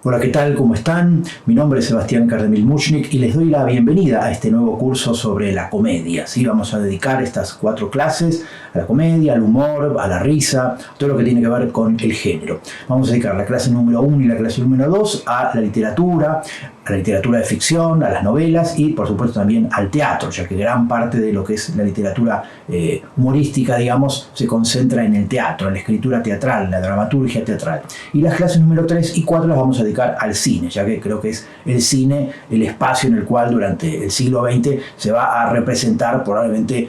Hola, ¿qué tal? ¿Cómo están? Mi nombre es Sebastián Kardemil-Muchnik y les doy la bienvenida a este nuevo curso sobre la comedia. ¿Sí? Vamos a dedicar estas 4 clases a la comedia, al humor, a la risa, todo lo que tiene que ver con el género. Vamos a dedicar la clase número 1 y la clase número 2 a la literatura de ficción, a las novelas y por supuesto también al teatro, ya que gran parte de lo que es la literatura humorística, digamos, se concentra en el teatro, en la escritura teatral, en la dramaturgia teatral. Y las clases número 3 y 4 las vamos a dedicar al cine, ya que creo que es el cine el espacio en el cual durante el siglo XX se va a representar probablemente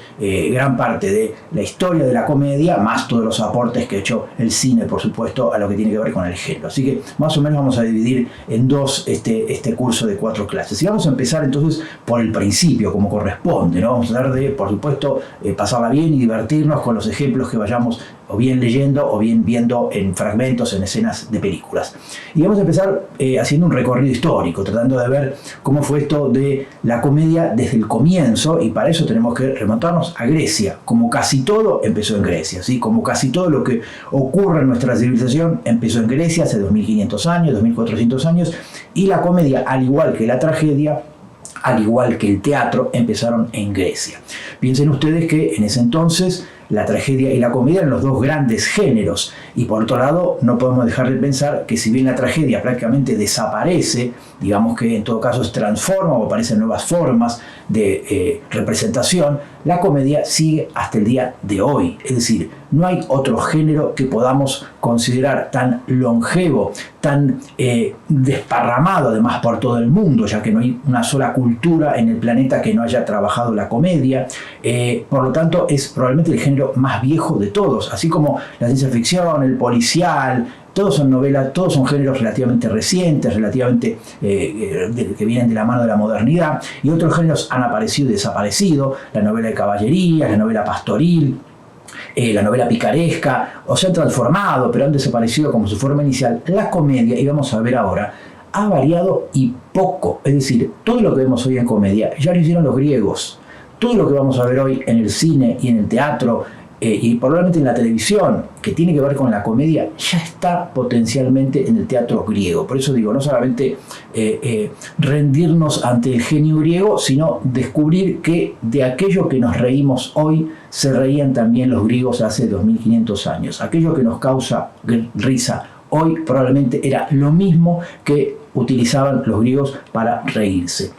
gran parte de la historia de la comedia, más todos los aportes que ha hecho el cine, por supuesto, a lo que tiene que ver con el género. Así que más o menos vamos a dividir en dos este curso de 4 clases. Y vamos a empezar entonces por el principio, como corresponde, ¿no? Vamos a tratar de, por supuesto, pasarla bien y divertirnos con los ejemplos que vayamos o bien leyendo o bien viendo en fragmentos, en escenas de películas. Y vamos a empezar haciendo un recorrido histórico, tratando de ver cómo fue esto de la comedia desde el comienzo, y para eso tenemos que remontarnos a Grecia. Como casi todo empezó en Grecia, ¿sí? Como casi todo lo que ocurre en nuestra civilización empezó en Grecia hace 2500 años, 2400 años, y la comedia, al igual que la tragedia, al igual que el teatro, empezaron en Grecia. Piensen ustedes que en ese entonces la tragedia y la comedia eran los dos grandes géneros, y por otro lado no podemos dejar de pensar que si bien la tragedia prácticamente desaparece, digamos que en todo caso se transforma o aparecen nuevas formas de representación, la comedia sigue hasta el día de hoy. Es decir, no hay otro género que podamos considerar tan longevo, tan desparramado además por todo el mundo, ya que no hay una sola cultura en el planeta que no haya trabajado la comedia. Por lo tanto, es probablemente el género más viejo de todos, así como la ciencia ficción, el policial. Todos son novelas, todos son géneros relativamente recientes, relativamente que vienen de la mano de la modernidad, y otros géneros han aparecido y desaparecido: la novela de caballerías, la novela pastoril, la novela picaresca, o se han transformado, pero han desaparecido como su forma inicial. La comedia, y vamos a ver ahora, ha variado y poco. Es decir, todo lo que vemos hoy en comedia ya lo hicieron los griegos. Todo lo que vamos a ver hoy en el cine y en el teatro, y probablemente en la televisión, que tiene que ver con la comedia, ya está potencialmente en el teatro griego. Por eso digo, no solamente rendirnos ante el genio griego, sino descubrir que de aquello que nos reímos hoy, se reían también los griegos hace 2500 años. Aquello que nos causa risa hoy probablemente era lo mismo que utilizaban los griegos para reírse.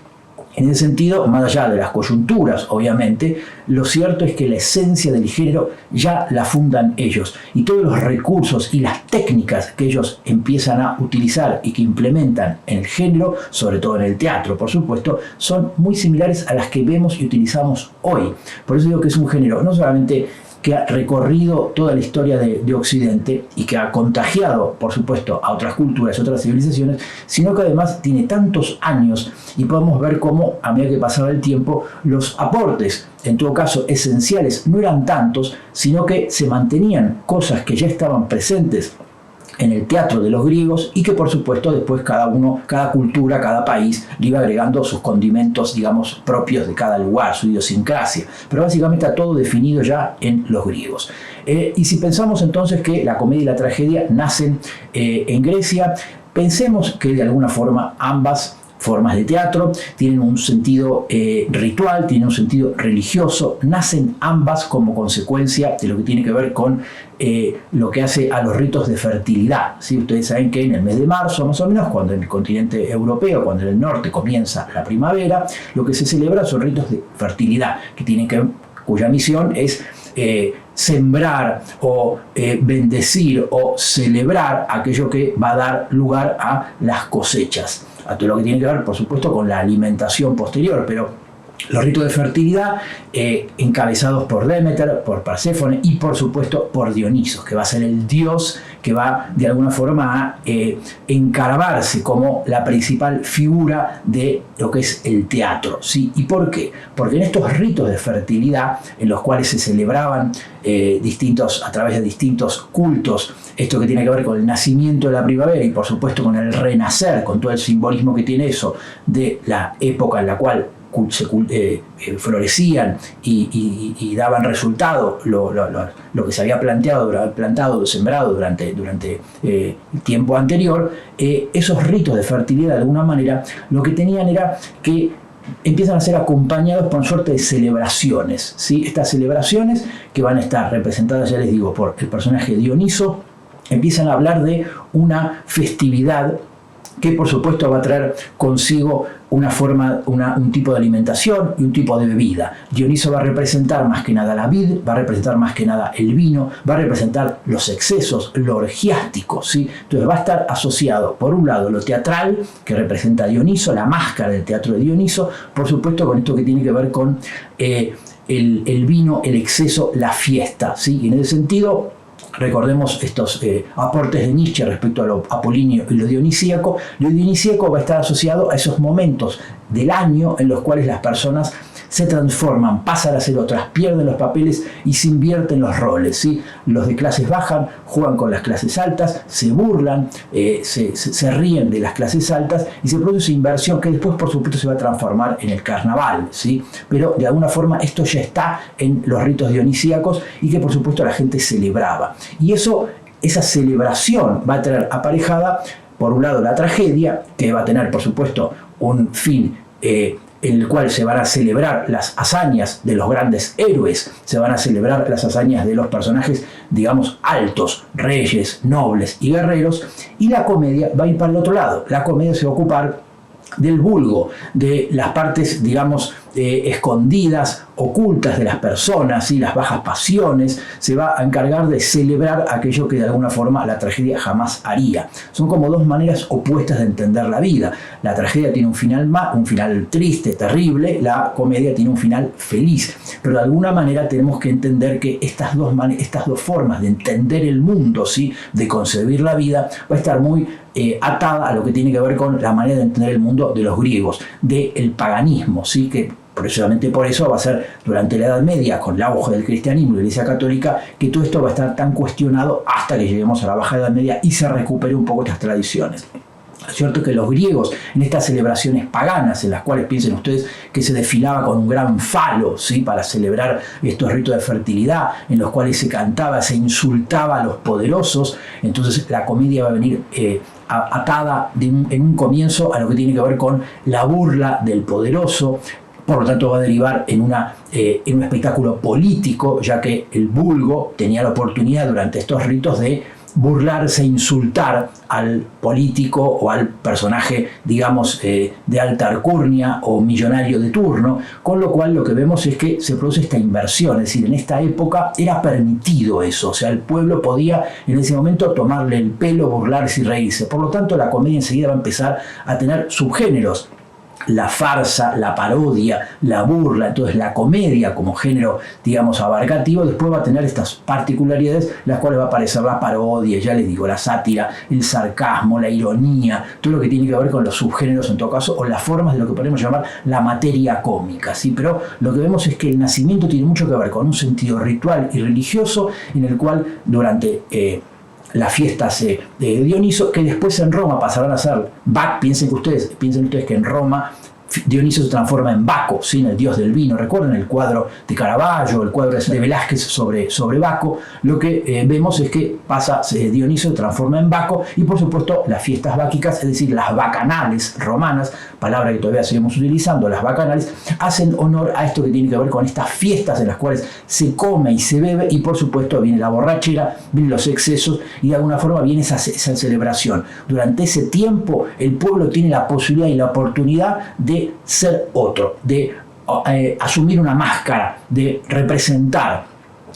En ese sentido, más allá de las coyunturas, obviamente, lo cierto es que la esencia del género ya la fundan ellos, y todos los recursos y las técnicas que ellos empiezan a utilizar y que implementan en el género, sobre todo en el teatro, por supuesto, son muy similares a las que vemos y utilizamos hoy. Por eso digo que es un género no solamente que ha recorrido toda la historia de Occidente y que ha contagiado, por supuesto, a otras culturas, a otras civilizaciones, sino que además tiene tantos años, y podemos ver cómo, a medida que pasaba el tiempo, los aportes, en todo caso esenciales, no eran tantos, sino que se mantenían cosas que ya estaban presentes en el teatro de los griegos, y que por supuesto después cada cultura, cada país le iba agregando sus condimentos, digamos, propios de cada lugar, su idiosincrasia, pero básicamente está todo definido ya en los griegos. Y si pensamos entonces que la comedia y la tragedia nacen en Grecia, pensemos que de alguna forma ambas formas de teatro tienen un sentido ritual, tienen un sentido religioso, nacen ambas como consecuencia de lo que tiene que ver con lo que hace a los ritos de fertilidad. ¿Sí? Ustedes saben que en el mes de marzo, más o menos, cuando en el continente europeo, cuando en el norte comienza la primavera, lo que se celebra son ritos de fertilidad, cuya misión es sembrar o bendecir o celebrar aquello que va a dar lugar a las cosechas, a todo lo que tiene que ver, por supuesto, con la alimentación posterior. Pero los ritos de fertilidad encabezados por Demeter, por Perséfone y por supuesto por Dionisos, que va a ser el dios que va de alguna forma a encarvarse como la principal figura de lo que es el teatro, ¿sí? ¿Y por qué? Porque en estos ritos de fertilidad, en los cuales se celebraban a través de distintos cultos, esto que tiene que ver con el nacimiento de la primavera y por supuesto con el renacer, con todo el simbolismo que tiene eso de la época en la cual florecían y daban resultado lo que se había plantado, sembrado durante el tiempo anterior, esos ritos de fertilidad de alguna manera lo que tenían era que empiezan a ser acompañados por una suerte de celebraciones, ¿sí? Estas celebraciones que van a estar representadas, ya les digo, por el personaje Dioniso, empiezan a hablar de una festividad que por supuesto va a traer consigo un tipo de alimentación y un tipo de bebida. Dioniso va a representar más que nada la vid, va a representar más que nada el vino, va a representar los excesos, lo orgiástico, ¿sí? Entonces va a estar asociado, por un lado, lo teatral, que representa a Dioniso, la máscara del teatro de Dioniso, por supuesto con esto que tiene que ver con el vino, el exceso, la fiesta, ¿sí? Y en ese sentido, recordemos estos aportes de Nietzsche respecto a lo apolíneo y lo dionisíaco. Lo dionisíaco va a estar asociado a esos momentos del año en los cuales las personas se transforman, pasan a ser otras, pierden los papeles y se invierten los roles, ¿sí? Los de clases bajas juegan con las clases altas, se burlan, se ríen de las clases altas y se produce esa inversión que después por supuesto se va a transformar en el carnaval, ¿sí? Pero de alguna forma esto ya está en los ritos dionisíacos y que por supuesto la gente celebraba. Y esa celebración va a traer aparejada, por un lado, la tragedia, que va a tener por supuesto un fin en el cual se van a celebrar las hazañas de los grandes héroes, se van a celebrar las hazañas de los personajes, digamos, altos, reyes, nobles y guerreros, y la comedia va a ir para el otro lado. La comedia se va a ocupar del vulgo, de las partes, digamos, escondidas, ocultas de las personas, ¿sí? Las bajas pasiones, se va a encargar de celebrar aquello que de alguna forma la tragedia jamás haría. Son como dos maneras opuestas de entender la vida. La tragedia tiene un final triste, terrible, la comedia tiene un final feliz, pero de alguna manera tenemos que entender que estas dos formas de entender el mundo, ¿sí? De concebir la vida, va a estar muy atada a lo que tiene que ver con la manera de entender el mundo de los griegos, del paganismo, ¿sí? Que precisamente por eso va a ser durante la Edad Media, con el auge del cristianismo y la Iglesia Católica, que todo esto va a estar tan cuestionado hasta que lleguemos a la Baja Edad Media y se recupere un poco estas tradiciones. Es cierto que los griegos, en estas celebraciones paganas, en las cuales piensen ustedes que se desfilaba con un gran falo, ¿sí? Para celebrar estos ritos de fertilidad, en los cuales se cantaba, se insultaba a los poderosos, entonces la comedia va a venir atada en un comienzo a lo que tiene que ver con la burla del poderoso. Por lo tanto va a derivar en un espectáculo político, ya que el vulgo tenía la oportunidad durante estos ritos de burlarse, insultar al político o al personaje, digamos, de alta alcurnia o millonario de turno, con lo cual lo que vemos es que se produce esta inversión, es decir, en esta época era permitido eso, o sea, el pueblo podía en ese momento tomarle el pelo, burlarse y reírse. Por lo tanto, la comedia enseguida va a empezar a tener subgéneros: la farsa, la parodia, la burla. Entonces la comedia como género, digamos, abarcativo, después va a tener estas particularidades, las cuales va a aparecer la parodia, ya les digo, la sátira, el sarcasmo, la ironía, todo lo que tiene que ver con los subgéneros en todo caso, o las formas de lo que podemos llamar la materia cómica, ¿sí? Pero lo que vemos es que el nacimiento tiene mucho que ver con un sentido ritual y religioso, en el cual durante las fiestas de Dioniso, que después en Roma pasarán a ser piensen ustedes que en Roma Dioniso se transforma en Baco, ¿sí? En el dios del vino. Recuerden el cuadro de Caravaggio, el cuadro de Velázquez sobre Baco. Lo que vemos es que Dioniso se transforma en Baco, y por supuesto las fiestas báquicas, es decir, las bacanales romanas, palabra que todavía seguimos utilizando, las bacanales, hacen honor a esto que tiene que ver con estas fiestas en las cuales se come y se bebe, y por supuesto viene la borrachera, vienen los excesos, y de alguna forma viene esa celebración. Durante ese tiempo el pueblo tiene la posibilidad y la oportunidad de ser otro, de asumir una máscara, de representar,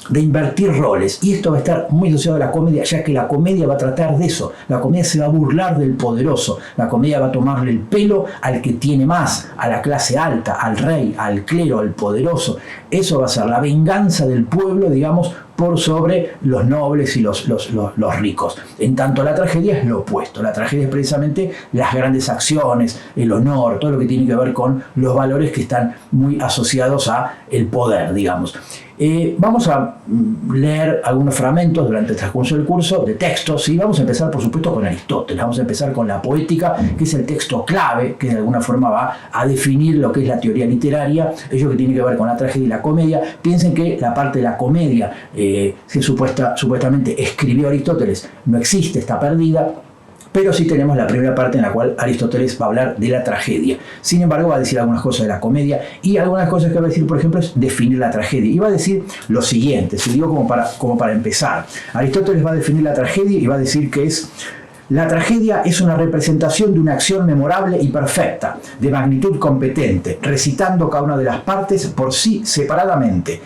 de invertir roles, y esto va a estar muy asociado a la comedia, ya que la comedia va a tratar de eso. La comedia se va a burlar del poderoso, la comedia va a tomarle el pelo al que tiene más, a la clase alta, al rey, al clero, al poderoso. Eso va a ser la venganza del pueblo, digamos, por sobre los nobles y los ricos. En tanto la tragedia es lo opuesto. La tragedia es precisamente las grandes acciones, el honor, todo lo que tiene que ver con los valores que están muy asociados a el poder, digamos. Vamos a leer algunos fragmentos durante el transcurso del curso de textos, y vamos a empezar por supuesto con Aristóteles. Vamos a empezar con la Poética, que es el texto clave que de alguna forma va a definir lo que es la teoría literaria, ello que tiene que ver con la tragedia y la comedia. Piensen que la parte de la comedia que supuestamente escribió Aristóteles no existe, está perdida, pero sí tenemos la primera parte en la cual Aristóteles va a hablar de la tragedia. Sin embargo, va a decir algunas cosas de la comedia, y algunas cosas que va a decir, por ejemplo, es definir la tragedia. Y va a decir lo siguiente, se digo como para empezar. Aristóteles va a definir la tragedia y va a decir que la tragedia es una representación de una acción memorable y perfecta, de magnitud competente, recitando cada una de las partes por sí separadamente,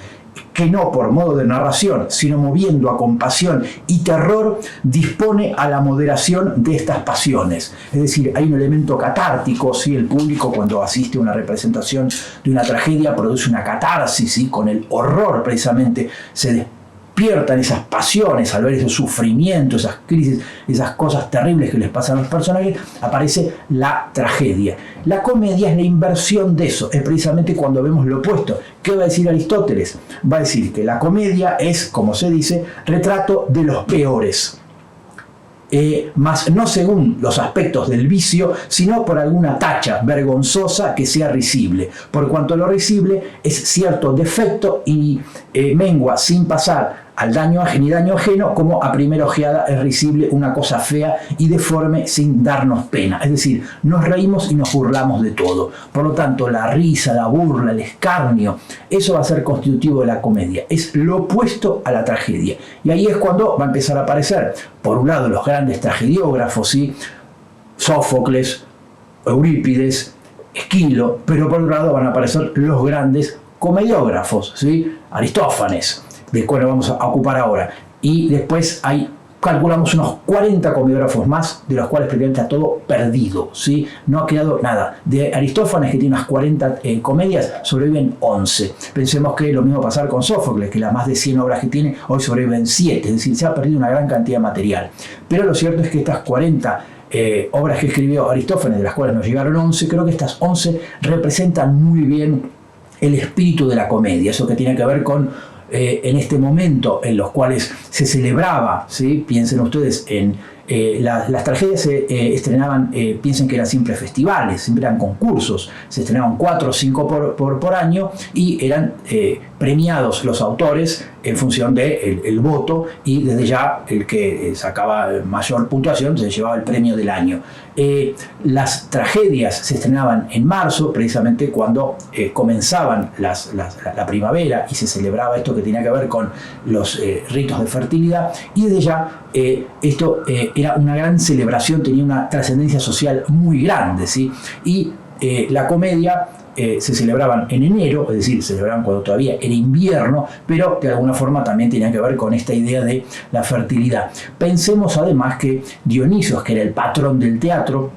que no por modo de narración, sino moviendo a compasión y terror, dispone a la moderación de estas pasiones. Es decir, hay un elemento catártico, ¿sí? El público, cuando asiste a una representación de una tragedia, produce una catarsis, ¿sí? Con el horror precisamente se despiertan esas pasiones al ver ese sufrimiento, esas crisis, esas cosas terribles que les pasan a los personajes. Aparece la tragedia. La comedia es la inversión de eso, es precisamente cuando vemos lo opuesto. ¿Qué va a decir Aristóteles? Va a decir que la comedia es, como se dice, retrato de los peores. Mas no según los aspectos del vicio, sino por alguna tacha vergonzosa que sea risible, por cuanto lo risible es cierto defecto y mengua sin pasar al daño ajeno, como a primera ojeada es risible una cosa fea y deforme sin darnos pena. Es decir, nos reímos y nos burlamos de todo. Por lo tanto, la risa, la burla, el escarnio, eso va a ser constitutivo de la comedia. Es lo opuesto a la tragedia. Y ahí es cuando va a empezar a aparecer, por un lado, los grandes tragediógrafos, ¿sí? Sófocles, Eurípides, Esquilo, pero por otro lado van a aparecer los grandes comediógrafos, ¿sí? Aristófanes, del cual nos vamos a ocupar ahora. Y después calculamos unos 40 comediógrafos más, de los cuales prácticamente está todo perdido, ¿sí? No ha quedado nada. De Aristófanes, que tiene unas 40 comedias, sobreviven 11. Pensemos que lo mismo va a pasar con Sófocles, que las más de 100 obras que tiene, hoy sobreviven 7. Es decir, se ha perdido una gran cantidad de material. Pero lo cierto es que estas 40 obras que escribió Aristófanes, de las cuales nos llegaron 11, creo que estas 11 representan muy bien el espíritu de la comedia, eso que tiene que ver con en este momento en los cuales se celebraba, ¿sí? Piensen ustedes en las tragedias se estrenaban, piensen que eran siempre festivales, siempre eran concursos, se estrenaban 4 o 5 por año, y eran premiados los autores en función del voto, y desde ya el que sacaba mayor puntuación se llevaba el premio del año. Las tragedias se estrenaban en marzo, precisamente cuando comenzaban la primavera, y se celebraba esto que tenía que ver con los ritos de fertilidad, y desde ya esto era una gran celebración, tenía una trascendencia social muy grande, ¿sí? Y la comedia se celebraban en enero, es decir, se celebraban cuando todavía era invierno, pero de alguna forma también tenía que ver con esta idea de la fertilidad. Pensemos además que Dionisos, que era el patrón del teatro,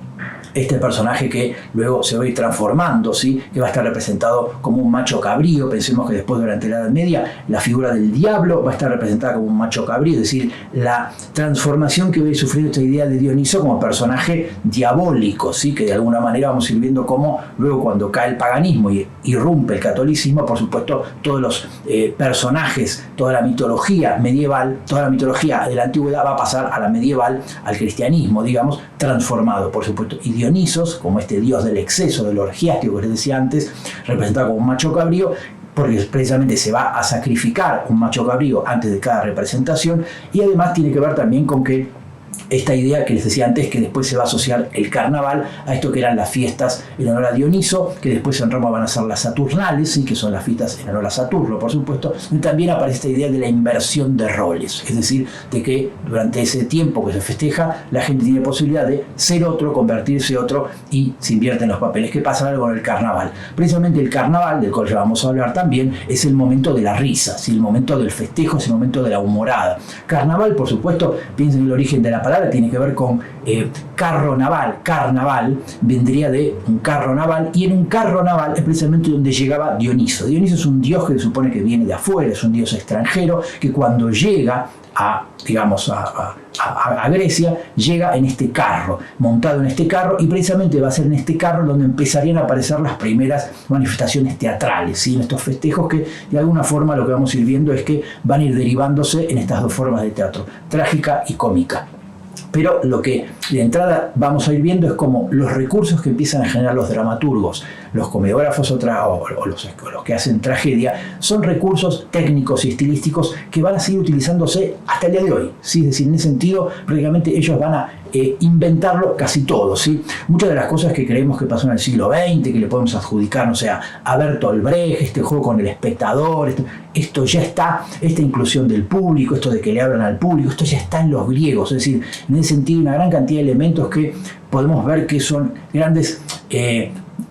este personaje que luego se va a ir transformando, ¿sí? Que va a estar representado como un macho cabrío. Pensemos que después, durante la Edad Media, la figura del diablo va a estar representada como un macho cabrío, es decir, la transformación que va a ir sufriendo esta idea de Dioniso como personaje diabólico, ¿sí? Que de alguna manera vamos a ir viendo cómo luego, cuando cae el paganismo y irrumpe el catolicismo, por supuesto, todos los personajes, toda la mitología medieval, toda la mitología de la antigüedad va a pasar a la medieval, al cristianismo, digamos, transformado, por supuesto. Y Dionisos, como este dios del exceso, del orgiástico que les decía antes, representado como un macho cabrío, porque precisamente se va a sacrificar un macho cabrío antes de cada representación, y además tiene que ver también con que esta idea que les decía antes, que después se va a asociar el carnaval a esto que eran las fiestas en honor a Dioniso, que después en Roma van a ser las Saturnales, ¿sí? Que son las fiestas en honor a Saturno, por supuesto. Y también aparece esta idea de la inversión de roles, es decir, de que durante ese tiempo que se festeja, la gente tiene posibilidad de ser otro, convertirse otro, y se invierten los papeles. ¿Qué pasa algo con el carnaval? Precisamente el carnaval, del cual ya vamos a hablar también, es el momento de la risa, ¿sí? El momento del festejo, es el momento de la humorada. Carnaval, por supuesto, piensen en el origen de la la palabra tiene que ver con carro naval. Carnaval vendría de un carro naval, y en un carro naval es precisamente donde llegaba Dioniso. Dioniso es un dios que se supone que viene de afuera, es un dios extranjero que cuando llega a Grecia, llega en este carro, montado en este carro, y precisamente va a ser en este carro donde empezarían a aparecer las primeras manifestaciones teatrales, ¿sí? En estos festejos que de alguna forma lo que vamos a ir viendo es que van a ir derivándose en estas dos formas de teatro, trágica y cómica. Pero lo que de entrada vamos a ir viendo es como los recursos que empiezan a generar los dramaturgos, los comediógrafos o los que hacen tragedia, son recursos técnicos y estilísticos que van a seguir utilizándose hasta el día de hoy, ¿sí? Es decir, en ese sentido, prácticamente ellos van a inventarlo casi todo, ¿sí? Muchas de las cosas que creemos que pasó en el siglo XX, que le podemos adjudicar, no sé, a Bertolt Brecht, este juego con el espectador, esto ya está, esta inclusión del público, esto de que le hablan al público, esto ya está en los griegos, es decir, en ese sentido una gran cantidad de elementos que podemos ver que son grandes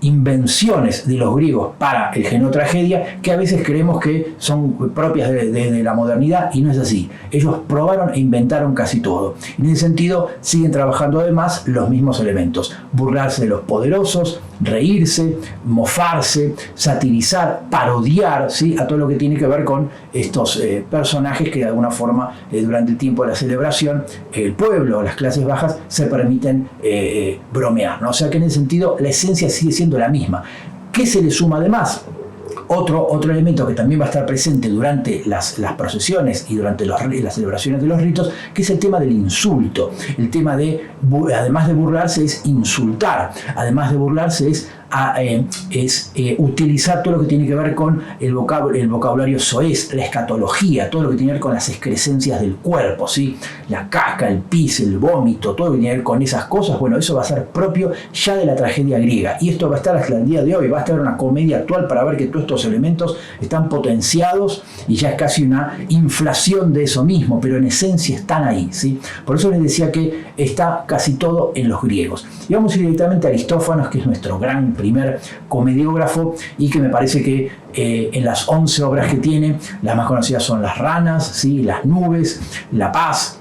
invenciones de los griegos para el género tragedia, que a veces creemos que son propias de la modernidad, y no es así. Ellos probaron e inventaron casi todo. En ese sentido siguen trabajando además los mismos elementos: burlarse de los poderosos, reírse, mofarse, satirizar, parodiar, ¿sí? A todo lo que tiene que ver con estos personajes que de alguna forma durante el tiempo de la celebración el pueblo o las clases bajas se permiten bromear, ¿no? O sea que en ese sentido la esencia sigue siendo la misma. ¿Qué se le suma además? Otro elemento que también va a estar presente durante las procesiones y durante las celebraciones de los ritos, que es el tema del insulto. El tema de, además de burlarse, es insultar. Además de burlarse, es utilizar todo lo que tiene que ver con el vocabulario soez, la escatología, todo lo que tiene que ver con las excrescencias del cuerpo, ¿sí? La caca, el pis, el vómito, todo lo que tiene que ver con esas cosas. Bueno, eso va a ser propio ya de la tragedia griega, y esto va a estar hasta el día de hoy. Va a estar una comedia actual para ver que todos estos elementos están potenciados y ya es casi una inflación de eso mismo, pero en esencia están ahí, ¿sí? Por eso les decía que está casi todo en los griegos. Y vamos a ir directamente a Aristófanes, que es nuestro gran primer comediógrafo, y que me parece que en las 11 obras que tiene, las más conocidas son Las ranas, ¿sí? Las nubes, La paz.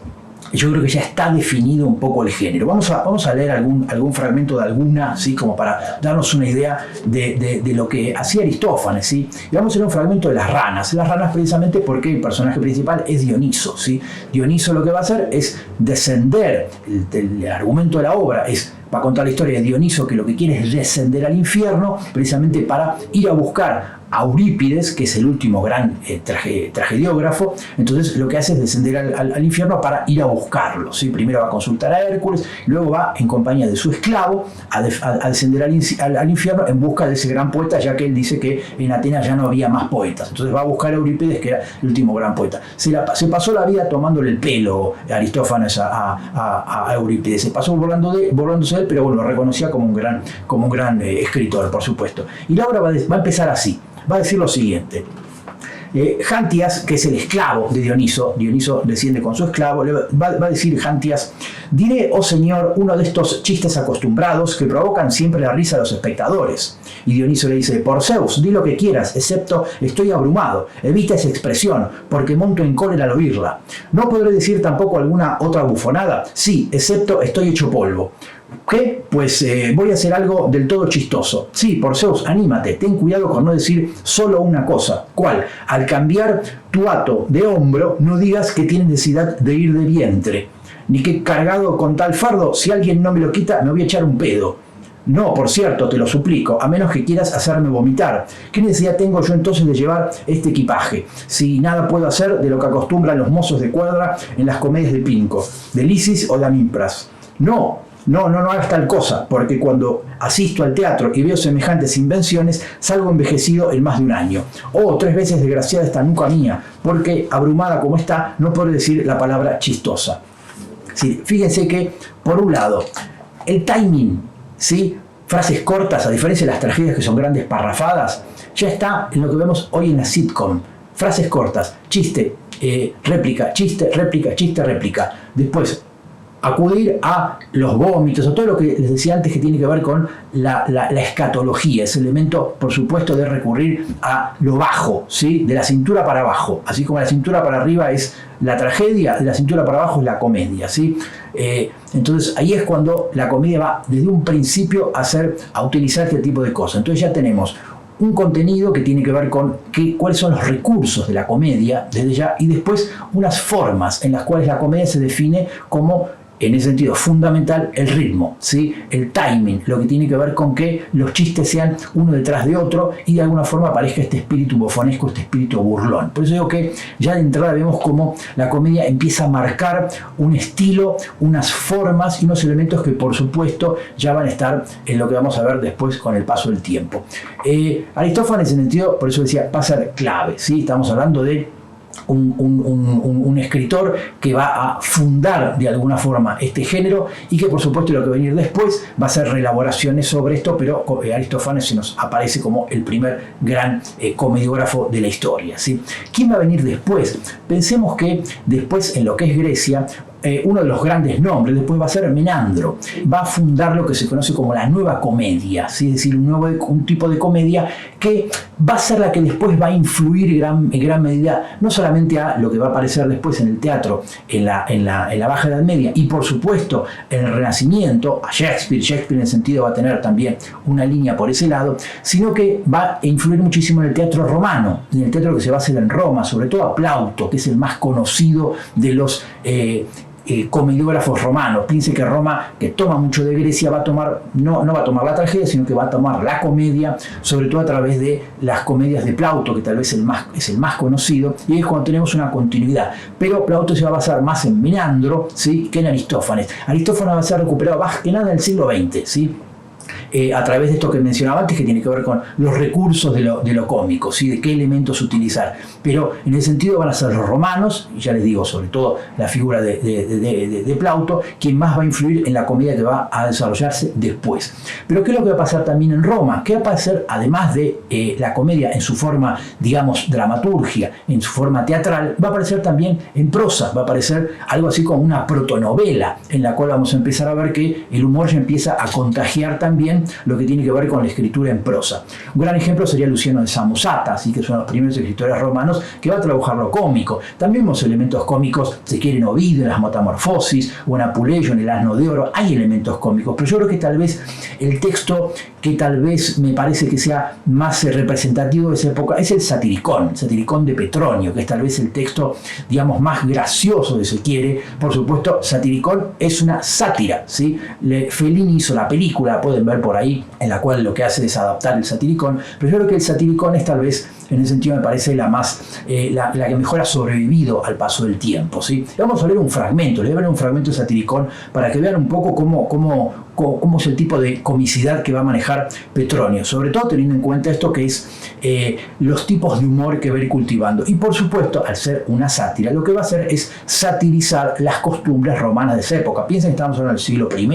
Yo creo que ya está definido un poco el género. Vamos a leer algún fragmento de alguna, ¿sí? Como para darnos una idea de lo que hacía Aristófanes, ¿sí? Y vamos a leer un fragmento de Las ranas. Las ranas precisamente porque el personaje principal es Dioniso, ¿sí? Dioniso lo que va a hacer es descender, el argumento de la obra va a contar la historia de Dioniso, que lo que quiere es descender al infierno precisamente para ir a buscar a Eurípides, que es el último gran tragediógrafo. Entonces lo que hace es descender al infierno para ir a buscarlo, ¿sí? Primero va a consultar a Hércules, luego va en compañía de su esclavo a descender al infierno en busca de ese gran poeta, ya que él dice que en Atenas ya no había más poetas. Entonces va a buscar a Eurípides, que era el último gran poeta. Se pasó la vida tomándole el pelo Aristófanes a Eurípides, se pasó burlándose de él, pero bueno, lo reconocía como un gran escritor, por supuesto. Y la obra va a empezar así. Va a decir lo siguiente: Jantias, que es el esclavo de Dioniso desciende con su esclavo, va a decir Jantias: diré, oh señor, uno de estos chistes acostumbrados que provocan siempre la risa de los espectadores. Y Dioniso le dice: por Zeus, di lo que quieras, excepto estoy abrumado, evita esa expresión, porque monto en cólera al oírla. ¿No podré decir tampoco alguna otra bufonada? Sí, excepto estoy hecho polvo. ¿Qué? Pues voy a hacer algo del todo chistoso. Sí, por Zeus, anímate, ten cuidado con no decir solo una cosa. ¿Cuál? Al cambiar tu hato de hombro, no digas que tienes necesidad de ir de vientre, ni que cargado con tal fardo, si alguien no me lo quita, me voy a echar un pedo. No, por cierto, te lo suplico, a menos que quieras hacerme vomitar. ¿Qué necesidad tengo yo entonces de llevar este equipaje, si nada puedo hacer de lo que acostumbran los mozos de cuadra en las comedias de Pinco, de Lisis o de Amimpras? No hagas tal cosa, porque cuando asisto al teatro y veo semejantes invenciones, salgo envejecido en más de un año. Oh, 3 veces desgraciada esta nuca mía, porque abrumada como está, no puedo decir la palabra chistosa. Sí, fíjense que, por un lado, el timing, ¿sí? Frases cortas, a diferencia de las tragedias que son grandes parrafadas, ya está en lo que vemos hoy en la sitcom. Frases cortas, chiste, réplica, chiste, réplica, chiste, réplica. Después, acudir a los vómitos, a todo lo que les decía antes que tiene que ver con la escatología, ese elemento, por supuesto, de recurrir a lo bajo, ¿sí? De la cintura para abajo, así como la cintura para arriba es la tragedia, de la cintura para abajo es la comedia, ¿sí? Entonces ahí es cuando la comedia va desde un principio a utilizar este tipo de cosas. Entonces ya tenemos un contenido que tiene que ver con cuáles son los recursos de la comedia desde ya, y después unas formas en las cuales la comedia se define como, en ese sentido, fundamental el ritmo, ¿sí? El timing, lo que tiene que ver con que los chistes sean uno detrás de otro y de alguna forma aparezca este espíritu bofonesco, este espíritu burlón. Por eso digo que ya de entrada vemos cómo la comedia empieza a marcar un estilo, unas formas y unos elementos que por supuesto ya van a estar en lo que vamos a ver después con el paso del tiempo. Aristófanes, en el sentido, por eso decía, va a ser clave, ¿sí? Estamos hablando de un escritor que va a fundar de alguna forma este género y que por supuesto lo que va a venir después va a ser reelaboraciones sobre esto, pero Aristófanes se nos aparece como el primer gran comediógrafo de la historia, ¿sí? ¿Quién va a venir después? Pensemos que después, en lo que es Grecia, uno de los grandes nombres después va a ser Menandro. Va a fundar lo que se conoce como la nueva comedia, ¿sí? Es decir, un tipo de comedia que va a ser la que después va a influir en gran medida no solamente a lo que va a aparecer después en el teatro en la Baja Edad Media y por supuesto en el Renacimiento, a Shakespeare en el sentido va a tener también una línea por ese lado, sino que va a influir muchísimo en el teatro romano, en el teatro que se va a hacer en Roma, sobre todo a Plauto, que es el más conocido de los comediógrafos romanos. Piense que Roma, que toma mucho de Grecia, va a tomar, no va a tomar la tragedia, sino que va a tomar la comedia, sobre todo a través de las comedias de Plauto, que tal vez es el más conocido, y es cuando tenemos una continuidad. Pero Plauto se va a basar más en Menandro, ¿sí?, que en Aristófanes. Aristófanes va a ser recuperado más que nada en el siglo XX, ¿sí? A través de esto que mencionaba antes, que tiene que ver con los recursos de lo cómico, ¿sí? De qué elementos utilizar. Pero en ese sentido van a ser los romanos, y ya les digo, sobre todo la figura de Plauto, quien más va a influir en la comedia que va a desarrollarse después. Pero ¿qué es lo que va a pasar también en Roma? ¿Qué va a pasar además de la comedia en su forma, digamos, dramaturgia, en su forma teatral? Va a aparecer también en prosa, va a aparecer algo así como una protonovela, en la cual vamos a empezar a ver que el humor ya empieza a contagiar también lo que tiene que ver con la escritura en prosa. Un gran ejemplo sería Luciano de Samosata, así que es uno de los primeros escritores romanos que va a trabajar lo cómico. También vemos elementos cómicos, si quieren, Ovidio en las Metamorfosis o en Apuleyo en el Asno de Oro, hay elementos cómicos, pero yo creo que tal vez el texto que tal vez me parece que sea más representativo de esa época es el Satiricón de Petronio, que es tal vez el texto, digamos, más gracioso, si se quiere. Por supuesto, Satiricón es una sátira, ¿sí? Fellini hizo la película, pueden ver por ahí, en la cual lo que hace es adaptar el Satiricón, pero yo creo que el Satiricón es tal vez, en ese sentido me parece la que mejor ha sobrevivido al paso del tiempo, ¿sí? Vamos a leer un fragmento, les voy a leer un fragmento de Satiricón para que vean un poco cómo es el tipo de comicidad que va a manejar Petronio, sobre todo teniendo en cuenta esto que es los tipos de humor que va a ir cultivando. Y por supuesto, al ser una sátira, lo que va a hacer es satirizar las costumbres romanas de esa época. Piensen que estamos en el siglo I,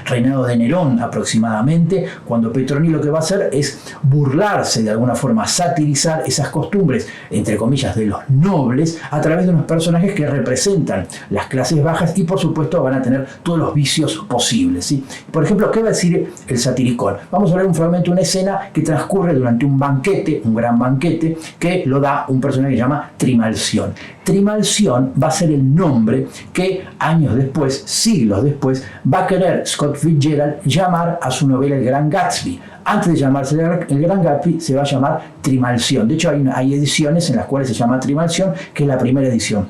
reinado de Nerón aproximadamente, cuando Petronio lo que va a hacer es burlarse de alguna forma, satirizar esas costumbres, entre comillas, de los nobles, a través de unos personajes que representan las clases bajas y por supuesto van a tener todos los vicios posibles, ¿sí? Por ejemplo, ¿qué va a decir el Satiricón? Vamos a ver un fragmento, una escena que transcurre durante un banquete, un gran banquete, que lo da un personaje que se llama Trimalción. Trimalción va a ser el nombre que años después, siglos después, va a querer Scott Fitzgerald llamar a su novela El Gran Gatsby. Antes de llamarse El Gran Gatsby, se va a llamar Trimalción. De hecho, hay ediciones en las cuales se llama Trimalción, que es la primera edición.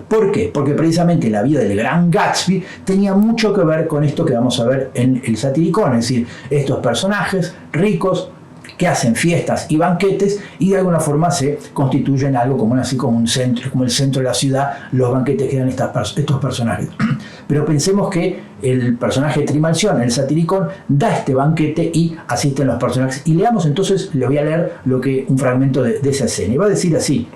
¿Por qué? Porque precisamente la vida del Gran Gatsby tenía mucho que ver con esto que vamos a ver en el Satiricón, es decir, estos personajes ricos que hacen fiestas y banquetes y de alguna forma se constituyen algo como un centro, como el centro de la ciudad, los banquetes que dan estos personajes. Pero pensemos que el personaje de Trimalción, el Satiricón, da este banquete y asisten los personajes. Y leamos entonces, le voy a leer un fragmento de esa escena. Y va a decir así: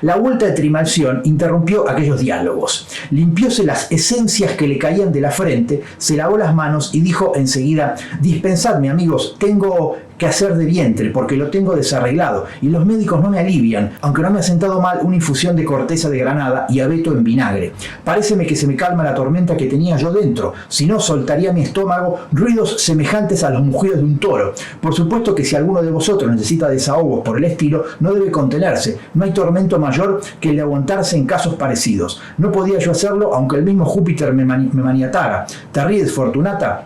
la vuelta de Trimalción interrumpió aquellos diálogos. Limpióse las esencias que le caían de la frente, se lavó las manos y dijo enseguida: dispensadme, amigos, tengo que hacer de vientre porque lo tengo desarreglado y los médicos no me alivian, aunque no me ha sentado mal una infusión de corteza de granada y abeto en vinagre. Paréceme que se me calma la tormenta que tenía yo dentro, si no soltaría mi estómago ruidos semejantes a los mugidos de un toro. Por supuesto que si alguno de vosotros necesita desahogos por el estilo, no debe contenerse, no hay tormento mayor que el de aguantarse en casos parecidos. No podía yo hacerlo aunque el mismo Júpiter me maniatara. ¿Te ríes, Fortunata?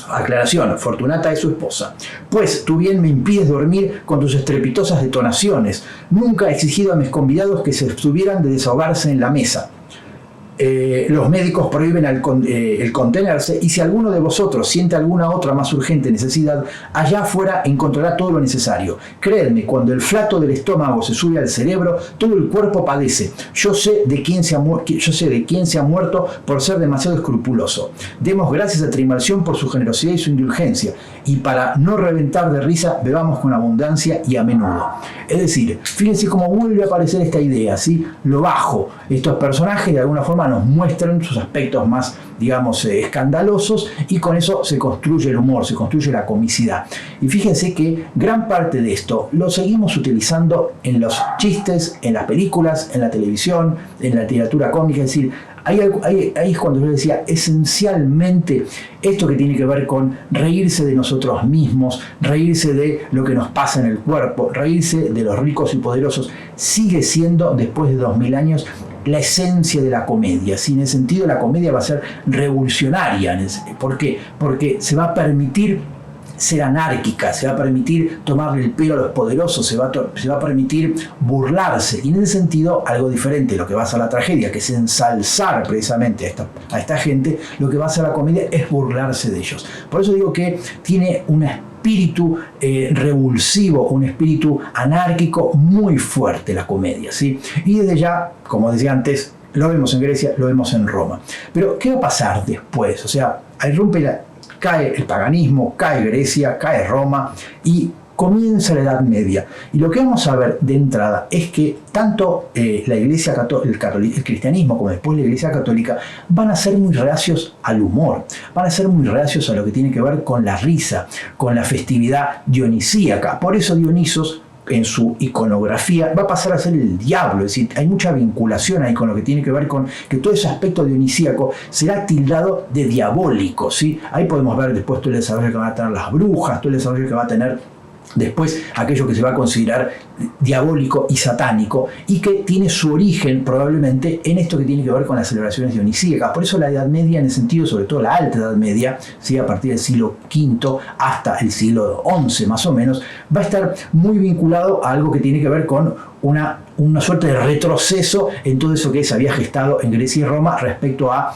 Aclaración, Fortunata es su esposa. Pues tú bien me impides dormir con tus estrepitosas detonaciones. Nunca he exigido a mis convidados que se abstuvieran de desahogarse en la mesa. Los médicos prohíben el contenerse, y si alguno de vosotros siente alguna otra más urgente necesidad, allá afuera encontrará todo lo necesario. Creedme, cuando el flato del estómago se sube al cerebro, todo el cuerpo padece. Yo sé de quién se ha muerto por ser demasiado escrupuloso. Demos gracias a Trimalción por su generosidad y su indulgencia, y para no reventar de risa, bebamos con abundancia y a menudo. Es decir, fíjense cómo vuelve a aparecer esta idea, ¿sí? Lo bajo. Estos personajes de alguna forma nos muestran sus aspectos más, digamos, escandalosos, y con eso se construye el humor, se construye la comicidad. Y fíjense que gran parte de esto lo seguimos utilizando en los chistes, en las películas, en la televisión, en la literatura cómica. Es decir, ahí es cuando yo decía, esencialmente esto que tiene que ver con reírse de nosotros mismos, reírse de lo que nos pasa en el cuerpo, reírse de los ricos y poderosos, sigue siendo, después de 2000 años, la esencia de la comedia. ¿Sí? En ese sentido, la comedia va a ser revolucionaria. ¿Por qué? Porque se va a permitir ser anárquica, se va a permitir tomarle el pelo a los poderosos, se va a permitir burlarse, y en ese sentido algo diferente de lo que va a ser la tragedia, que es ensalzar precisamente a esta gente. Lo que va a hacer la comedia es burlarse de ellos. Por eso digo que tiene un espíritu revulsivo, un espíritu anárquico muy fuerte la comedia, ¿sí? Y desde ya, como decía antes, lo vemos en Grecia, lo vemos en Roma. Pero ¿qué va a pasar después? O sea, cae el paganismo, cae Grecia, cae Roma y comienza la Edad Media. Y lo que vamos a ver de entrada es que tanto la Iglesia el cristianismo como después la Iglesia Católica van a ser muy reacios al humor, van a ser muy reacios a lo que tiene que ver con la risa, con la festividad dionisíaca. Por eso Dionisos, en su iconografía, va a pasar a ser el diablo. Es decir, hay mucha vinculación ahí con lo que tiene que ver con que todo ese aspecto dionisíaco será tildado de diabólico, ¿sí? Ahí podemos ver después todo el desarrollo que van a tener las brujas, todo el desarrollo que va a tener después aquello que se va a considerar diabólico y satánico, y que tiene su origen probablemente en esto que tiene que ver con las celebraciones dionisíacas. Por eso la Edad Media, en el sentido, sobre todo la Alta Edad Media, ¿sí? A partir del siglo V hasta el siglo XI más o menos, va a estar muy vinculado a algo que tiene que ver con una suerte de retroceso en todo eso que se había gestado en Grecia y Roma respecto a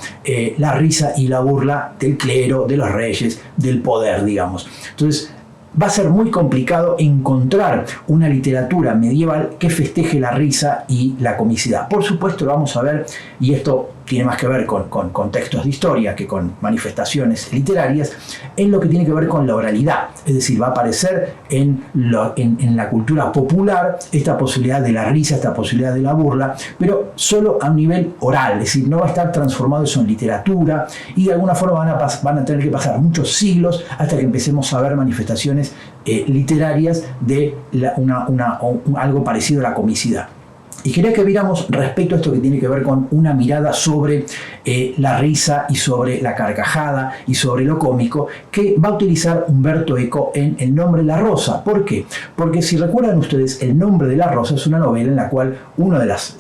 la risa y la burla del clero, de los reyes, del poder, digamos. Entonces, va a ser muy complicado encontrar una literatura medieval que festeje la risa y la comicidad. Por supuesto, lo vamos a ver, y esto tiene más que ver con textos de historia que con manifestaciones literarias, en lo que tiene que ver con la oralidad. Es decir, va a aparecer en la cultura popular esta posibilidad de la risa, esta posibilidad de la burla, pero solo a un nivel oral. Es decir, no va a estar transformado eso en literatura, y de alguna forma van a tener que pasar muchos siglos hasta que empecemos a ver manifestaciones literarias de algo parecido a la comicidad. Y quería que viéramos respecto a esto que tiene que ver con una mirada sobre la risa y sobre la carcajada y sobre lo cómico, que va a utilizar Umberto Eco en El nombre de la rosa. ¿Por qué? Porque si recuerdan ustedes, El nombre de la rosa es una novela en la cual una de las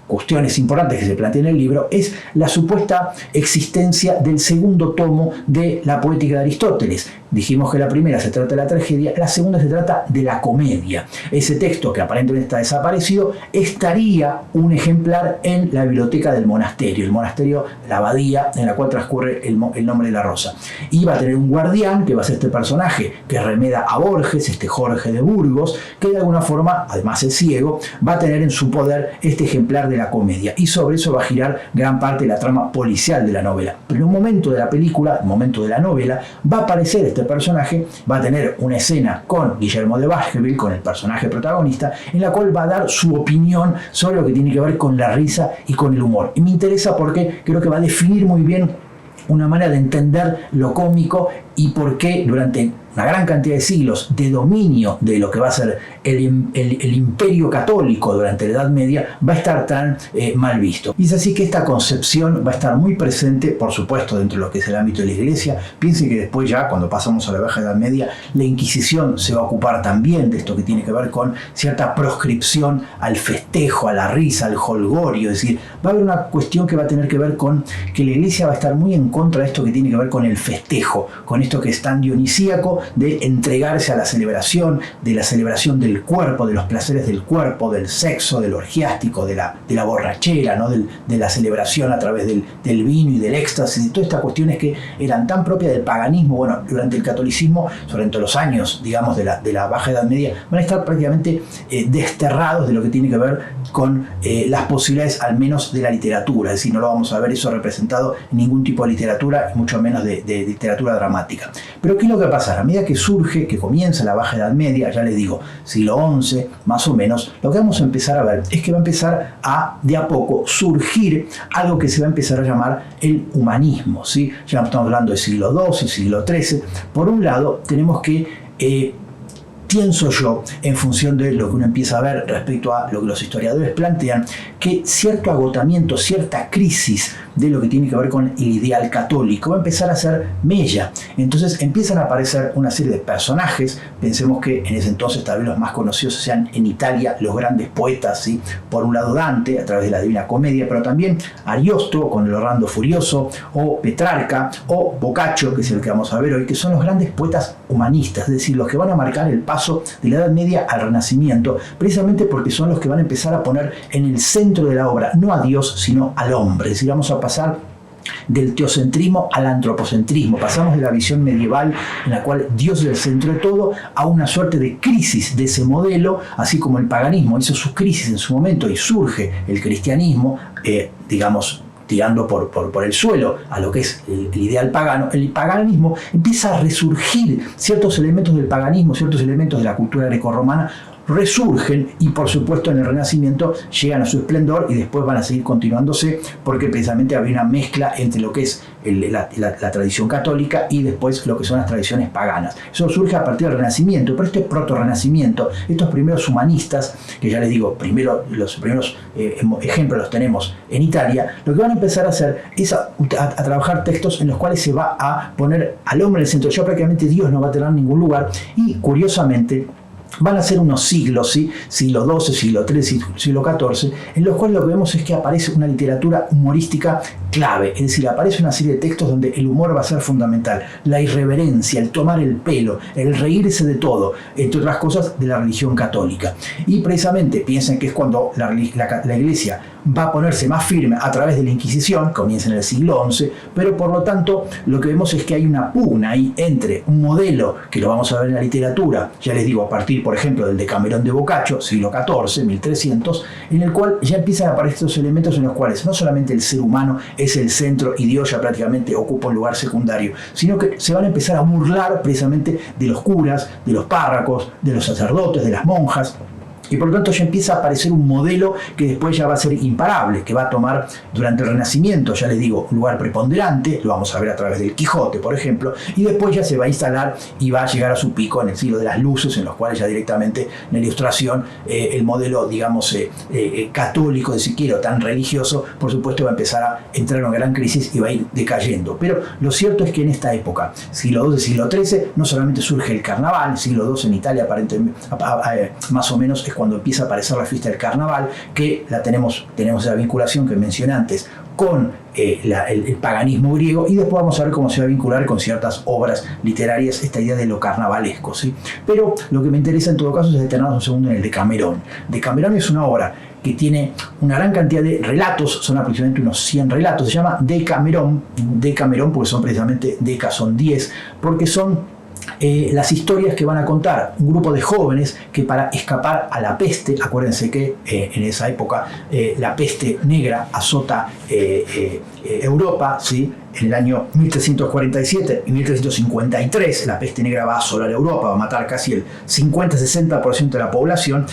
cuestiones importantes que se plantean en el libro es la supuesta existencia del segundo tomo de la Poética de Aristóteles. Dijimos que la primera se trata de la tragedia, la segunda se trata de la comedia. Ese texto, que aparentemente está desaparecido, estaría un ejemplar en la biblioteca del monasterio, el monasterio, la abadía en la cual transcurre el nombre de la rosa. Y va a tener un guardián, que va a ser este personaje que remeda a Borges, este Jorge de Burgos, que de alguna forma, además es ciego, va a tener en su poder este ejemplar de la comedia. Y sobre eso va a girar gran parte de la trama policial de la novela. Pero en un momento de la película, en un momento de la novela, va a aparecer este personaje, va a tener una escena con Guillermo de Baskerville, con el personaje protagonista, en la cual va a dar su opinión sobre lo que tiene que ver con la risa y con el humor. Y me interesa porque creo que va a definir muy bien una manera de entender lo cómico y por qué durante una gran cantidad de siglos de dominio de lo que va a ser el imperio católico durante la Edad Media va a estar tan mal visto. Y es así que esta concepción va a estar muy presente, por supuesto, dentro de lo que es el ámbito de la Iglesia. Piensen que después ya, cuando pasamos a la Baja Edad Media, la Inquisición se va a ocupar también de esto que tiene que ver con cierta proscripción al festejo, a la risa, al jolgorio. Es decir, va a haber una cuestión que va a tener que ver con que la Iglesia va a estar muy en contra de esto que tiene que ver con el festejo, con esto que es tan dionisíaco de entregarse a la celebración, del cuerpo, de los placeres del cuerpo, del sexo, del orgiástico, de la borrachera, ¿no? de la celebración a través del vino y del éxtasis, y todas estas cuestiones que eran tan propias del paganismo. Bueno, durante el catolicismo, sobre todo los años, digamos, de la Baja Edad Media, van a estar prácticamente desterrados de lo que tiene que ver con las posibilidades, al menos, de la literatura. Es decir, no lo vamos a ver eso representado en ningún tipo de literatura, y mucho menos de literatura dramática. Pero ¿qué es lo que pasa? A medida que surge, que comienza la Baja Edad Media, ya les digo, siglo XI, más o menos, lo que vamos a empezar a ver es que va a empezar de a poco, surgir algo que se va a empezar a llamar el humanismo, ¿sí? Ya estamos hablando del siglo XII, siglo XIII. Por un lado, tenemos que pienso yo, en función de lo que uno empieza a ver respecto a lo que los historiadores plantean, que cierto agotamiento, cierta crisis de lo que tiene que ver con el ideal católico va a empezar a ser mella. Entonces empiezan a aparecer una serie de personajes. Pensemos que en ese entonces tal vez los más conocidos sean en Italia los grandes poetas, ¿sí? Por un lado Dante, a través de la Divina Comedia, pero también Ariosto con el Orlando Furioso, o Petrarca, o Boccaccio, que es el que vamos a ver hoy, que son los grandes poetas humanistas, es decir, los que van a marcar el paso de la Edad Media al Renacimiento, precisamente porque son los que van a empezar a poner en el centro de la obra no a Dios, sino al hombre. Es decir, vamos a pasar del teocentrismo al antropocentrismo. Pasamos de la visión medieval en la cual Dios es el centro de todo a una suerte de crisis de ese modelo, así como el paganismo hizo su crisis en su momento y surge el cristianismo, digamos, tirando por el suelo a lo que es el ideal pagano. El paganismo empieza a resurgir, ciertos elementos del paganismo, ciertos elementos de la cultura grecorromana resurgen, y por supuesto en el Renacimiento llegan a su esplendor y después van a seguir continuándose, porque precisamente había una mezcla entre lo que es la tradición católica y después lo que son las tradiciones paganas. Eso surge a partir del Renacimiento, pero este proto-Renacimiento, estos primeros humanistas, que ya les digo, los primeros ejemplos los tenemos en Italia, lo que van a empezar a hacer es a trabajar textos en los cuales se va a poner al hombre en el centro. Ya prácticamente Dios no va a tener ningún lugar, y curiosamente van a ser unos siglos, ¿sí? Siglo XII, siglo XIII, siglo XIV, en los cuales lo que vemos es que aparece una literatura humorística clave, es decir, aparece una serie de textos donde el humor va a ser fundamental, la irreverencia, el tomar el pelo, el reírse de todo, entre otras cosas de la religión católica. Y precisamente piensen que es cuando la Iglesia va a ponerse más firme a través de la Inquisición, comienza en el siglo XI, pero por lo tanto lo que vemos es que hay una pugna ahí entre un modelo, que lo vamos a ver en la literatura, ya les digo, a partir, por ejemplo, del Decamerón de Boccaccio, siglo XIV, 1300, en el cual ya empiezan a aparecer estos elementos en los cuales no solamente el ser humano es el centro y Dios ya prácticamente ocupa un lugar secundario, sino que se van a empezar a burlar precisamente de los curas, de los párrocos, de los sacerdotes, de las monjas. Y por lo tanto ya empieza a aparecer un modelo que después ya va a ser imparable, que va a tomar durante el Renacimiento, ya les digo, un lugar preponderante, lo vamos a ver a través del Quijote, por ejemplo, y después ya se va a instalar y va a llegar a su pico en el siglo de las luces, en los cuales ya directamente en la Ilustración el modelo, digamos, católico, de si quiero, tan religioso, por supuesto va a empezar a entrar en una gran crisis y va a ir decayendo. Pero lo cierto es que en esta época, siglo XII, siglo XIII, no solamente surge el carnaval, siglo II en Italia aparentemente, más o menos es cuando empieza a aparecer la fiesta del carnaval, que tenemos la vinculación que mencioné antes con el paganismo griego, y después vamos a ver cómo se va a vincular con ciertas obras literarias esta idea de lo carnavalesco, ¿sí? Pero lo que me interesa en todo caso es detenernos un segundo en el Decamerón. Decamerón es una obra que tiene una gran cantidad de relatos, son aproximadamente unos 100 relatos, se llama Decamerón porque son precisamente son 10, porque son las historias que van a contar un grupo de jóvenes que, para escapar a la peste, acuérdense que en esa época la peste negra azota Europa, ¿sí? en el año 1347 y 1353, la peste negra va a asolar Europa, va a matar casi el 50-60% de la población.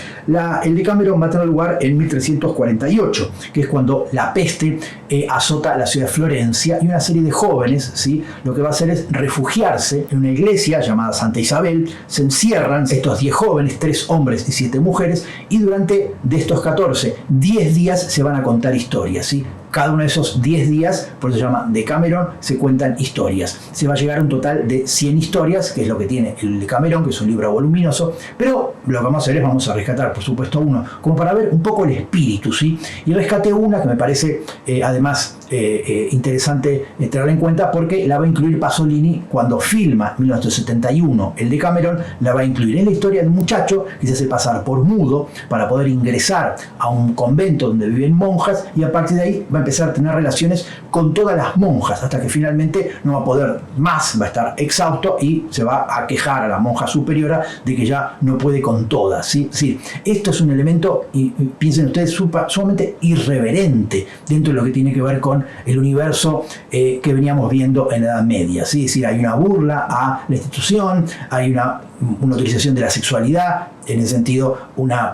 El Decameron va a tener lugar en 1348, que es cuando la peste azota la ciudad de Florencia, y una serie de jóvenes, ¿sí?, lo que va a hacer es refugiarse en una iglesia llamada Santa Isabel. Se encierran estos 10 jóvenes, 3 hombres y 7 mujeres, y durante de estos 14, 10 días se van a contar historias, ¿sí? Cada uno de esos 10 días, por eso se llama Decameron, se cuentan historias. Se va a llegar a un total de 100 historias, que es lo que tiene el Decameron, que es un libro voluminoso, pero lo que vamos a hacer es, vamos a rescatar, por supuesto, uno, como para ver un poco el espíritu, ¿sí? Y rescaté una que me parece, además, interesante tenerla en cuenta, porque la va a incluir Pasolini cuando filma en 1971 el Decameron. La va a incluir. Es la historia de un muchacho que se hace pasar por mudo para poder ingresar a un convento donde viven monjas, y a partir de ahí va a empezar a tener relaciones con todas las monjas, hasta que finalmente no va a poder más, va a estar exhausto y se va a quejar a la monja superiora de que ya no puede con todas, ¿sí? Sí, esto es un elemento, y piensen ustedes, sumamente irreverente dentro de lo que tiene que ver con el universo que veníamos viendo en la Edad Media, ¿sí? Es decir, hay una burla a la institución, hay una utilización de la sexualidad, en el sentido, una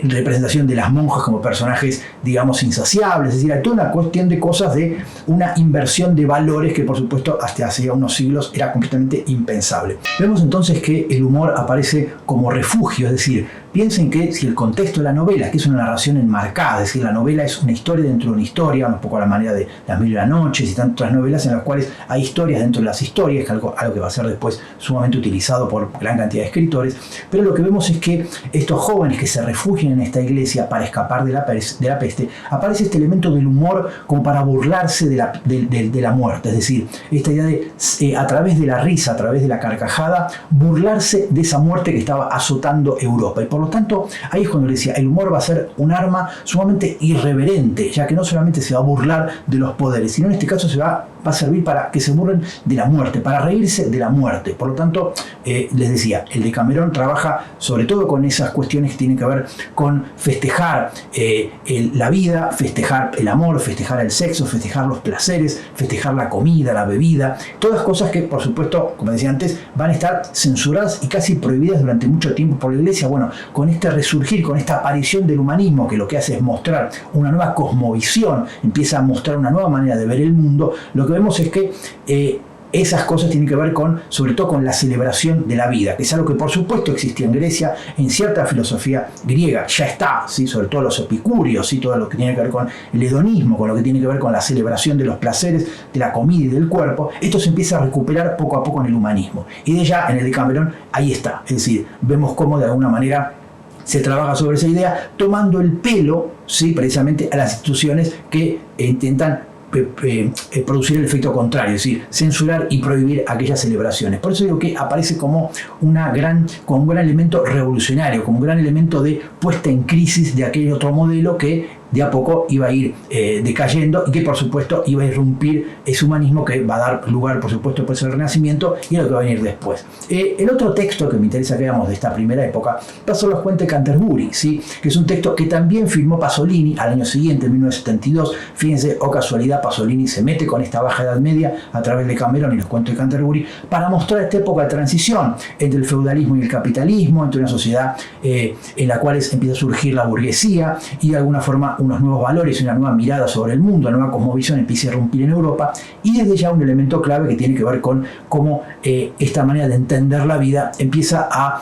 representación de las monjas como personajes, digamos, insaciables. Es decir, hay toda una cuestión de cosas, de una inversión de valores que, por supuesto, hasta hace unos siglos era completamente impensable. Vemos entonces que el humor aparece como refugio, es decir, piensen que si el contexto de la novela, que es una narración enmarcada, es decir, la novela es una historia dentro de una historia, un poco a la manera de Las Mil y las Noches y tantas otras novelas en las cuales hay historias dentro de las historias, que algo que va a ser después sumamente utilizado por gran cantidad de escritores, pero lo que vemos es que estos jóvenes que se refugian en esta iglesia para escapar de la peste, aparece este elemento del humor como para burlarse de la muerte, es decir, esta idea de, a través de la risa, a través de la carcajada, burlarse de esa muerte que estaba azotando Europa. Y por lo tanto, ahí es cuando le decía, el humor va a ser un arma sumamente irreverente, ya que no solamente se va a burlar de los poderes, sino en este caso va a servir para que se burlen de la muerte, para reírse de la muerte. Por lo tanto, les decía, el Decameron trabaja sobre todo con esas cuestiones que tienen que ver con festejar la vida, festejar el amor, festejar el sexo, festejar los placeres, festejar la comida, la bebida, todas cosas que, por supuesto, como decía antes, van a estar censuradas y casi prohibidas durante mucho tiempo por la Iglesia. Bueno, con este resurgir, con esta aparición del humanismo, que lo que hace es mostrar una nueva cosmovisión, empieza a mostrar una nueva manera de ver el mundo, lo que vemos es que esas cosas tienen que ver con, sobre todo, con la celebración de la vida, que es algo que por supuesto existía en Grecia, en cierta filosofía griega, ya está, ¿sí? Sobre todo los epicúreos, ¿sí? Todo lo que tiene que ver con el hedonismo, con lo que tiene que ver con la celebración de los placeres, de la comida y del cuerpo. Esto se empieza a recuperar poco a poco en el humanismo, y de ya en el Decameron ahí está, es decir, vemos cómo de alguna manera se trabaja sobre esa idea, tomando el pelo, ¿sí?, precisamente a las instituciones que intentan producir el efecto contrario, es decir, censurar y prohibir aquellas celebraciones. Por eso digo que aparece como un gran elemento revolucionario, como un gran elemento de puesta en crisis de aquel otro modelo que de a poco iba a ir decayendo, y que por supuesto iba a irrumpir ese humanismo que va a dar lugar, por supuesto, después al Renacimiento y a lo que va a venir después. El otro texto que me interesa que veamos de esta primera época son los cuentos de Canterbury, ¿sí?, que es un texto que también firmó Pasolini al año siguiente, en 1972. Fíjense, o casualidad, Pasolini se mete con esta baja Edad Media a través de Decameron y los cuentos de Canterbury para mostrar esta época de transición entre el feudalismo y el capitalismo, entre una sociedad en la cual empieza a surgir la burguesía y de alguna forma unos nuevos valores, una nueva mirada sobre el mundo, una nueva cosmovisión empieza a irrumpir en Europa, y desde ya un elemento clave que tiene que ver con cómo esta manera de entender la vida empieza a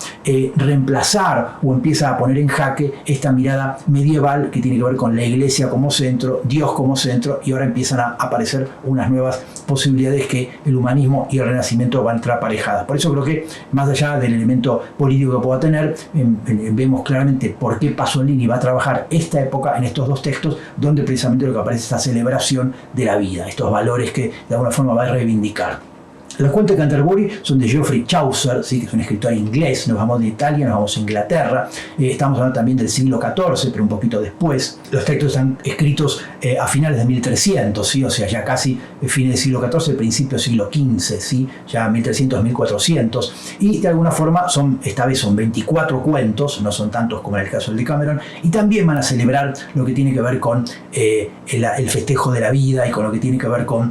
reemplazar o empieza a poner en jaque esta mirada medieval que tiene que ver con la Iglesia como centro, Dios como centro, y ahora empiezan a aparecer unas nuevas posibilidades que el humanismo y el Renacimiento van a entrar aparejadas. Por eso creo que, más allá del elemento político que pueda tener, vemos claramente por qué Pasolini va a trabajar esta época en estos dos textos, donde precisamente lo que aparece es esta celebración de la vida, estos valores que de alguna forma va a reivindicar. Los cuentos de Canterbury son de Geoffrey Chaucer, ¿sí? Que es un escritor inglés. Nos vamos de Italia, nos vamos a Inglaterra. Estamos hablando también del siglo XIV, pero un poquito después. Los textos están escritos a finales de 1300, ¿sí? O sea, ya casi fines del siglo XIV, principio del siglo XV, ¿sí? Ya 1300, 1400. Y de alguna forma esta vez son 24 cuentos, no son tantos como en el caso del Decameron, y también van a celebrar lo que tiene que ver con el festejo de la vida y con lo que tiene que ver con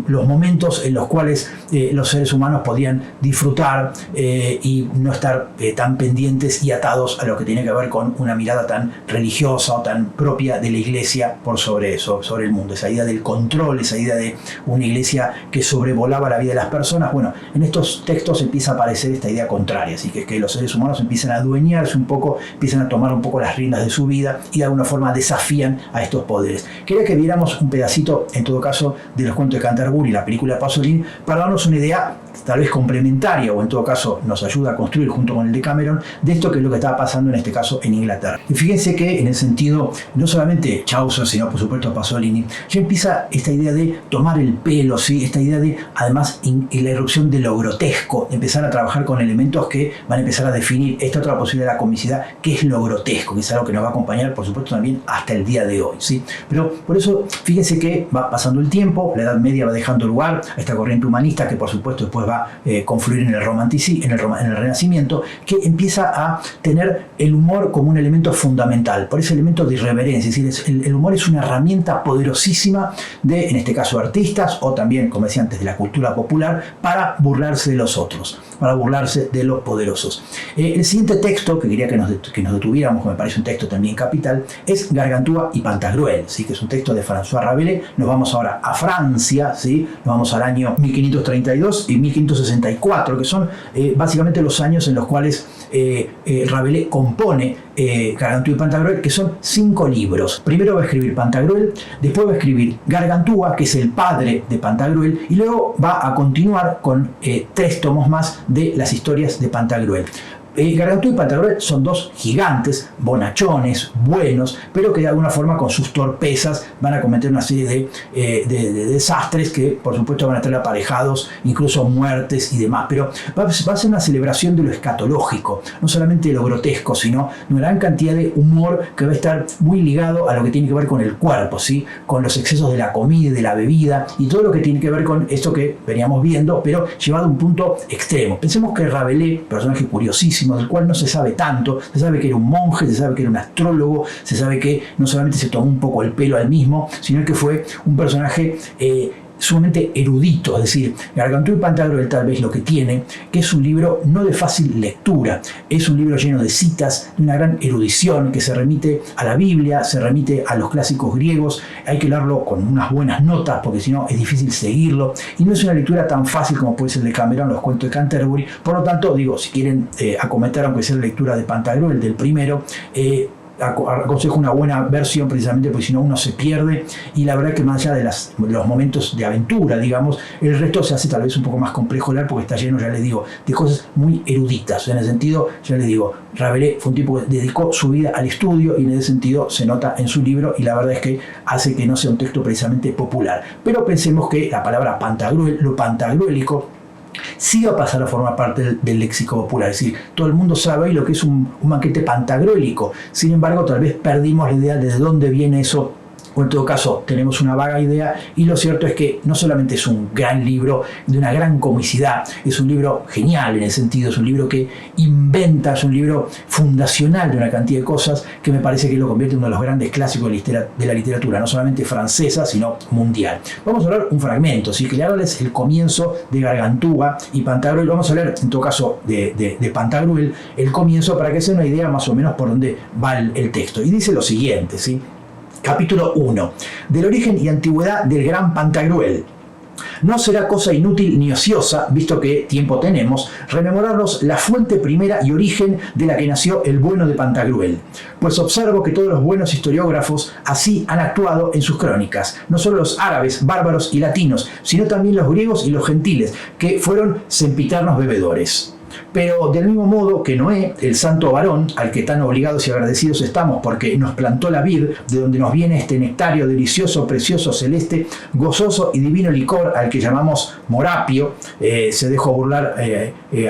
los momentos en los cuales los seres humanos podían disfrutar y no estar tan pendientes y atados a lo que tiene que ver con una mirada tan religiosa o tan propia de la iglesia por sobre eso, sobre el mundo. Esa idea del control, esa idea de una iglesia que sobrevolaba la vida de las personas. Bueno, en estos textos empieza a aparecer esta idea contraria, así que los seres humanos empiezan a adueñarse un poco, empiezan a tomar un poco las riendas de su vida y de alguna forma desafían a estos poderes. Quería que viéramos un pedacito, en todo caso, de los cuentos de Canterbury, la película de Pasolini, para darnos una idea tal vez complementaria, o en todo caso nos ayuda a construir junto con el Decameron, de esto que es lo que estaba pasando en este caso en Inglaterra. Y fíjense que en el sentido, no solamente Chaucer, sino por supuesto Pasolini, ya empieza esta idea de tomar el pelo, ¿sí? Esta idea de, además, la irrupción de lo grotesco, de empezar a trabajar con elementos que van a empezar a definir esta otra posibilidad de la comicidad, que es lo grotesco, que es algo que nos va a acompañar, por supuesto, también hasta el día de hoy, ¿sí? Pero por eso, fíjense que va pasando el tiempo, la Edad Media va dejando lugar a esta corriente humanista que, por supuesto, después va a confluir en el romanticismo, en el Renacimiento, que empieza a tener el humor como un elemento fundamental, por ese elemento de irreverencia. Es decir, el humor es una herramienta poderosísima de, en este caso, artistas o también, como decía antes, de la cultura popular, para burlarse de los otros, para burlarse de los poderosos. El siguiente texto que quería que nos detuviéramos, que me parece un texto también capital, es Gargantúa y Pantagruel, ¿sí? Que es un texto de François Rabelais. Nos vamos ahora a Francia, ¿sí? Nos vamos al año 1532 y 1564, que son básicamente los años en los cuales Rabelais compone Gargantúa y Pantagruel, que son 5 libros. Primero va a escribir Pantagruel, después va a escribir Gargantúa, que es el padre de Pantagruel, y luego va a continuar con 3 tomos más de las historias de Pantagruel. Gargantúa y Pantagruel son 2 gigantes, bonachones, buenos, pero que de alguna forma con sus torpezas van a cometer una serie de desastres que por supuesto van a estar aparejados, incluso muertes y demás. Pero va a ser una celebración de lo escatológico, no solamente de lo grotesco, sino de una gran cantidad de humor que va a estar muy ligado a lo que tiene que ver con el cuerpo, ¿sí? Con los excesos de la comida y de la bebida y todo lo que tiene que ver con esto que veníamos viendo, pero llevado a un punto extremo. Pensemos que Rabelais, personaje curiosísimo, del cual no se sabe tanto, se sabe que era un monje, se sabe que era un astrólogo, se sabe que no solamente se tomó un poco el pelo al mismo, sino que fue un personaje sumamente erudito. Es decir, Gargantúa y Pantagruel tal vez lo que tiene, que es un libro no de fácil lectura, es un libro lleno de citas, de una gran erudición que se remite a la Biblia, se remite a los clásicos griegos. Hay que leerlo con unas buenas notas porque si no es difícil seguirlo, y no es una lectura tan fácil como puede ser el de Decameron, los cuentos de Canterbury. Por lo tanto, digo, si quieren acometer aunque sea la lectura de Pantagruel, del primero, aconsejo una buena versión, precisamente porque si no uno se pierde, y la verdad que más allá de los momentos de aventura, digamos, el resto se hace tal vez un poco más complejo leer porque está lleno, ya les digo, de cosas muy eruditas. En el sentido, ya les digo, Rabelais fue un tipo que dedicó su vida al estudio y en ese sentido se nota en su libro, y la verdad es que hace que no sea un texto precisamente popular. Pero pensemos que la palabra Pantagruel, lo pantagruélico, sí va a pasar a formar parte del léxico popular. Es decir, todo el mundo sabe hoy lo que es un banquete pantagruélico. Sin embargo, tal vez perdimos la idea de dónde viene eso, o en todo caso tenemos una vaga idea, y lo cierto es que no solamente es un gran libro de una gran comicidad, es un libro genial en el sentido, es un libro que inventa, es un libro fundacional de una cantidad de cosas que me parece que lo convierte en uno de los grandes clásicos de la literatura, no solamente francesa, sino mundial. Vamos a hablar un fragmento, ¿sí? Que le hablarles el comienzo de Gargantúa y Pantagruel. Vamos a leer, en todo caso, de Pantagruel, el comienzo, para que se den una idea más o menos por dónde va el texto. Y dice lo siguiente, ¿sí? Capítulo 1. Del origen y antigüedad del gran Pantagruel. No será cosa inútil ni ociosa, visto que tiempo tenemos, rememorarnos la fuente primera y origen de la que nació el bueno de Pantagruel. Pues observo que todos los buenos historiógrafos así han actuado en sus crónicas, no solo los árabes, bárbaros y latinos, sino también los griegos y los gentiles, que fueron sempiternos bebedores. Pero del mismo modo que Noé, el santo varón, al que tan obligados y agradecidos estamos porque nos plantó la vid, de donde nos viene este nectario delicioso, precioso, celeste, gozoso y divino licor, al que llamamos morapio, se dejó burlar,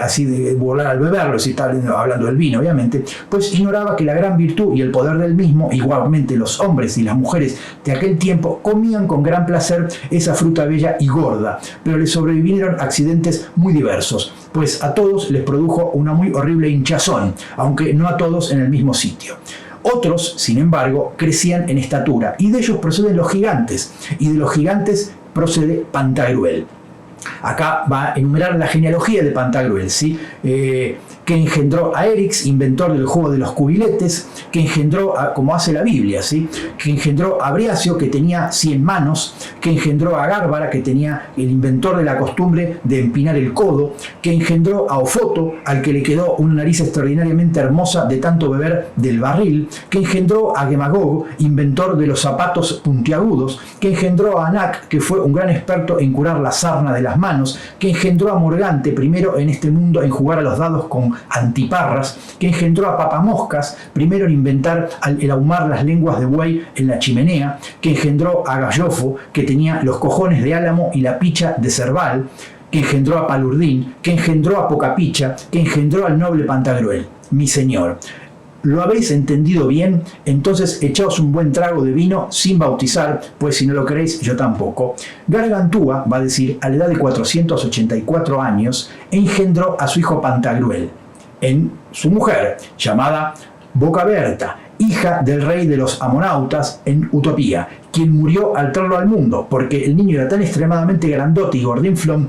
así de burlar al beberlo, si está hablando del vino, obviamente, pues ignoraba que la gran virtud y el poder del mismo, igualmente los hombres y las mujeres de aquel tiempo, comían con gran placer esa fruta bella y gorda, pero les sobrevivieron accidentes muy diversos, pues a todos les produjo una muy horrible hinchazón, aunque no a todos en el mismo sitio. Otros, sin embargo, crecían en estatura, y de ellos proceden los gigantes, y de los gigantes procede Pantagruel. Acá va a enumerar la genealogía de Pantagruel, ¿sí? Que engendró a Erix, inventor del juego de los cubiletes, que engendró, como hace la Biblia, ¿sí? Que engendró a Briacio, que tenía 100 manos, que engendró a Gárbara, que tenía el inventor de la costumbre de empinar el codo, que engendró a Ofoto, al que le quedó una nariz extraordinariamente hermosa de tanto beber del barril, que engendró a Gemagog, inventor de los zapatos puntiagudos, que engendró a Anac, que fue un gran experto en curar la sarna de las manos, que engendró a Morgante, primero en este mundo en jugar a los dados con antiparras, que engendró a Papamoscas, primero en inventar el ahumar las lenguas de buey en la chimenea, que engendró a Gallofo, que tenía los cojones de álamo y la picha de cerval, que engendró a Palurdín, que engendró a Pocapicha, que engendró al noble Pantagruel. Mi señor, ¿lo habéis entendido bien? Entonces echaos un buen trago de vino sin bautizar, pues si no lo queréis, yo tampoco. Gargantúa, va a decir, a la edad de 484 años, engendró a su hijo Pantagruel, en su mujer, llamada Bocaberta, hija del rey de los amonautas en Utopía, quien murió al traerlo al mundo, porque el niño era tan extremadamente grandote y gordinflón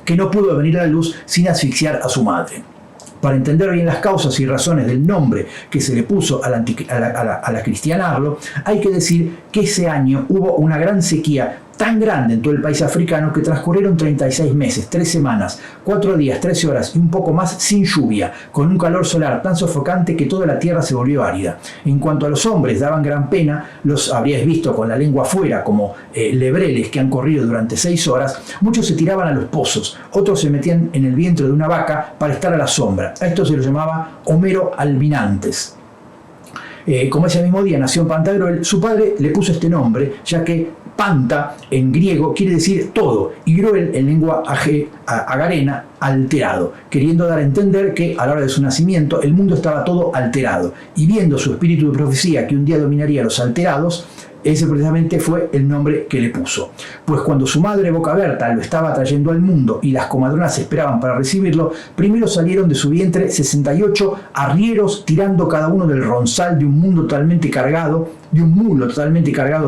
que no pudo venir a la luz sin asfixiar a su madre. Para entender bien las causas y razones del nombre que se le puso al cristianarlo, hay que decir que ese año hubo una gran sequía tan grande en todo el país africano que transcurrieron 36 meses, 3 semanas, 4 días, 13 horas y un poco más sin lluvia, con un calor solar tan sofocante que toda la tierra se volvió árida. En cuanto a los hombres, daban gran pena, los habríais visto con la lengua afuera como lebreles que han corrido durante 6 horas, muchos se tiraban a los pozos, otros se metían en el vientre de una vaca para estar a la sombra. A esto se lo llamaba Homero albinantes. Como ese mismo día nació Pantagruel, su padre le puso este nombre, ya que Panta en griego quiere decir todo y Gruel en lengua agarena alterado, queriendo dar a entender que a la hora de su nacimiento el mundo estaba todo alterado, y viendo su espíritu de profecía que un día dominaría a los alterados, ese precisamente fue el nombre que le puso. Pues cuando su madre Bocaberta lo estaba trayendo al mundo y las comadronas esperaban para recibirlo, primero salieron de su vientre 68 arrieros tirando cada uno del ronzal de un mulo totalmente cargado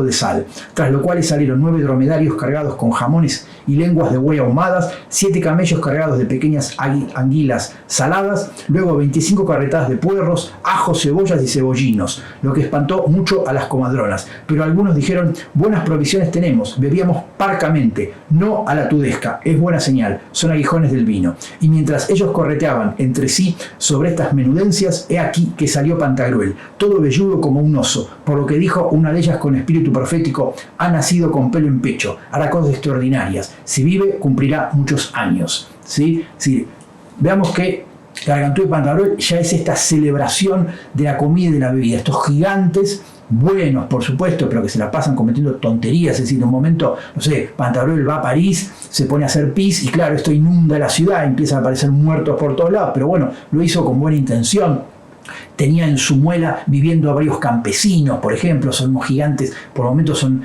de sal, tras lo cual salieron 9 dromedarios cargados con jamones y lenguas de buey ahumadas, 7 camellos cargados de pequeñas anguilas saladas, luego 25 carretadas de puerros, ajos, cebollas y cebollinos, lo que espantó mucho a las comadronas. Pero algunos dijeron: buenas provisiones tenemos, bebíamos parcamente, no a la tudesca, es buena señal, son aguijones del vino. Y mientras ellos correteaban entre sí sobre estas menudencias, he aquí que salió Pantagruel, todo velludo como un oso, por lo que dijo una de ellas con espíritu profético: ha nacido con pelo en pecho, hará cosas extraordinarias, si vive cumplirá muchos años. ¿Sí? Sí. Veamos que Gargantúa y Pantagruel ya es esta celebración de la comida y de la bebida, estos gigantes buenos, por supuesto, pero que se la pasan cometiendo tonterías. Es decir, en un momento, no sé, Pantagruel va a París, se pone a hacer pis y claro, esto inunda la ciudad, empiezan a aparecer muertos por todos lados, pero bueno, lo hizo con buena intención. Tenía en su muela viviendo a varios campesinos, por ejemplo, son unos gigantes, por momentos son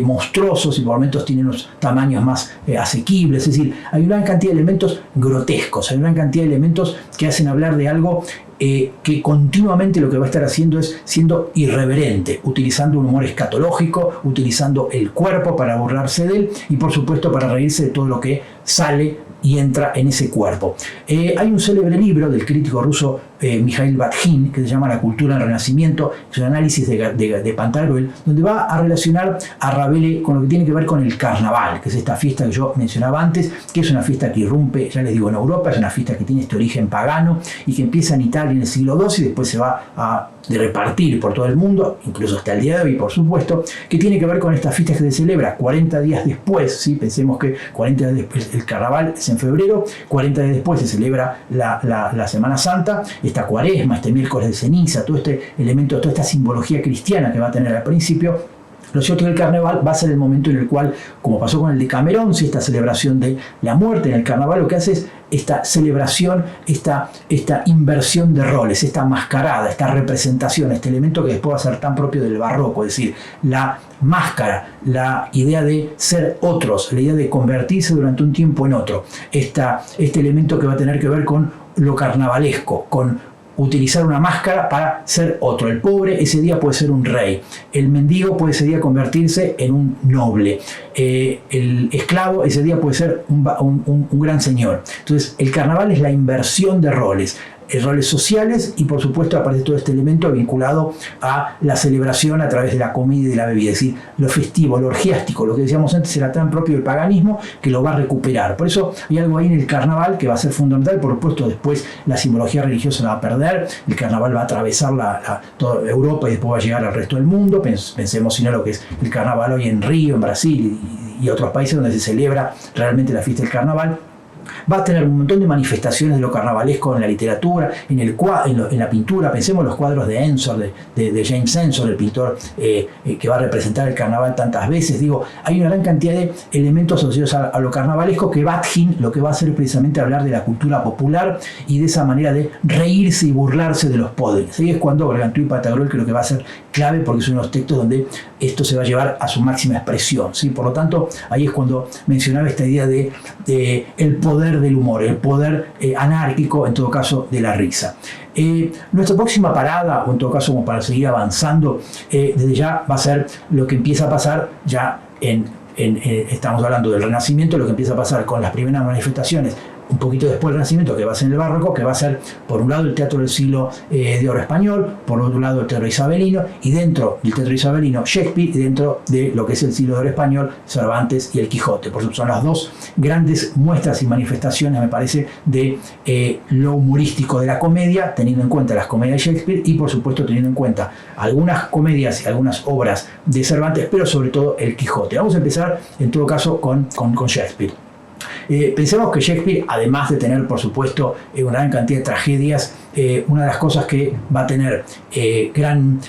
monstruosos y por momentos tienen unos tamaños más asequibles. Es decir, hay una gran cantidad de elementos grotescos, hay una gran cantidad de elementos que hacen hablar de algo que continuamente lo que va a estar haciendo es siendo irreverente, utilizando un humor escatológico, utilizando el cuerpo para burlarse de él y por supuesto para reírse de todo lo que sale y entra en ese cuerpo. Hay un célebre libro del crítico ruso Mikhail Bakhtin, que se llama La cultura del Renacimiento, es un análisis de Pantagruel, donde va a relacionar a Rabelais con lo que tiene que ver con el carnaval, que es esta fiesta que yo mencionaba antes, que es una fiesta que irrumpe, ya les digo, en Europa, es una fiesta que tiene este origen pagano y que empieza en Italia en el siglo II y después se va a repartir por todo el mundo, incluso hasta el día de hoy, por supuesto, que tiene que ver con esta fiesta que se celebra 40 días después, ¿sí? Pensemos que 40 días después, el carnaval es en febrero, 40 días después se celebra la Semana Santa, esta cuaresma, este miércoles de ceniza, todo este elemento, toda esta simbología cristiana que va a tener al principio. Lo cierto es que el carnaval va a ser el momento en el cual, como pasó con el Decamerón, si esta celebración de la muerte en el carnaval lo que hace es esta celebración, esta inversión de roles, esta mascarada, esta representación, este elemento que después va a ser tan propio del barroco, es decir, la máscara, la idea de ser otros, la idea de convertirse durante un tiempo en otro, este elemento que va a tener que ver con lo carnavalesco, con utilizar una máscara para ser otro. El pobre ese día puede ser un rey, el mendigo puede ese día convertirse en un noble, el esclavo ese día puede ser un gran señor. Entonces el carnaval es la inversión de roles sociales y por supuesto aparece todo este elemento vinculado a la celebración a través de la comida y de la bebida, es decir, lo festivo, lo orgiástico, lo que decíamos antes era tan propio del paganismo que lo va a recuperar. Por eso hay algo ahí en el carnaval que va a ser fundamental, por supuesto después la simbología religiosa la va a perder, el carnaval va a atravesar toda Europa y después va a llegar al resto del mundo. Pensemos si no lo que es el carnaval hoy en Río, en Brasil y otros países donde se celebra realmente la fiesta del carnaval. Va a tener un montón de manifestaciones de lo carnavalesco en la literatura, en la pintura. Pensemos en los cuadros de Ensor, de James Ensor, el pintor que va a representar el carnaval tantas veces. Digo, hay una gran cantidad de elementos asociados a lo carnavalesco que Bakhtin lo que va a hacer es precisamente hablar de la cultura popular y de esa manera de reírse y burlarse de los poderes. Ahí es cuando Gargantúa y Pantagruel creo que va a ser clave porque son unos textos donde esto se va a llevar a su máxima expresión, ¿sí? Por lo tanto, ahí es cuando mencionaba esta idea de el poder del humor, el poder anárquico, en todo caso, de la risa. Nuestra próxima parada, o en todo caso como para seguir avanzando, desde ya va a ser lo que empieza a pasar ya estamos hablando del Renacimiento, lo que empieza a pasar con las primeras manifestaciones un poquito después del Renacimiento, que va a ser en el Barroco, que va a ser por un lado el teatro del siglo de oro español, por otro lado el teatro isabelino, y dentro del teatro isabelino Shakespeare, y dentro de lo que es el siglo de oro español Cervantes y el Quijote. Por supuesto son las dos grandes muestras y manifestaciones, me parece, de lo humorístico de la comedia, teniendo en cuenta las comedias de Shakespeare y por supuesto teniendo en cuenta algunas comedias y algunas obras de Cervantes, pero sobre todo el Quijote. Vamos a empezar en todo caso con Shakespeare. Pensemos que Shakespeare, además de tener por supuesto una gran cantidad de tragedias, una de las cosas que va a tener gran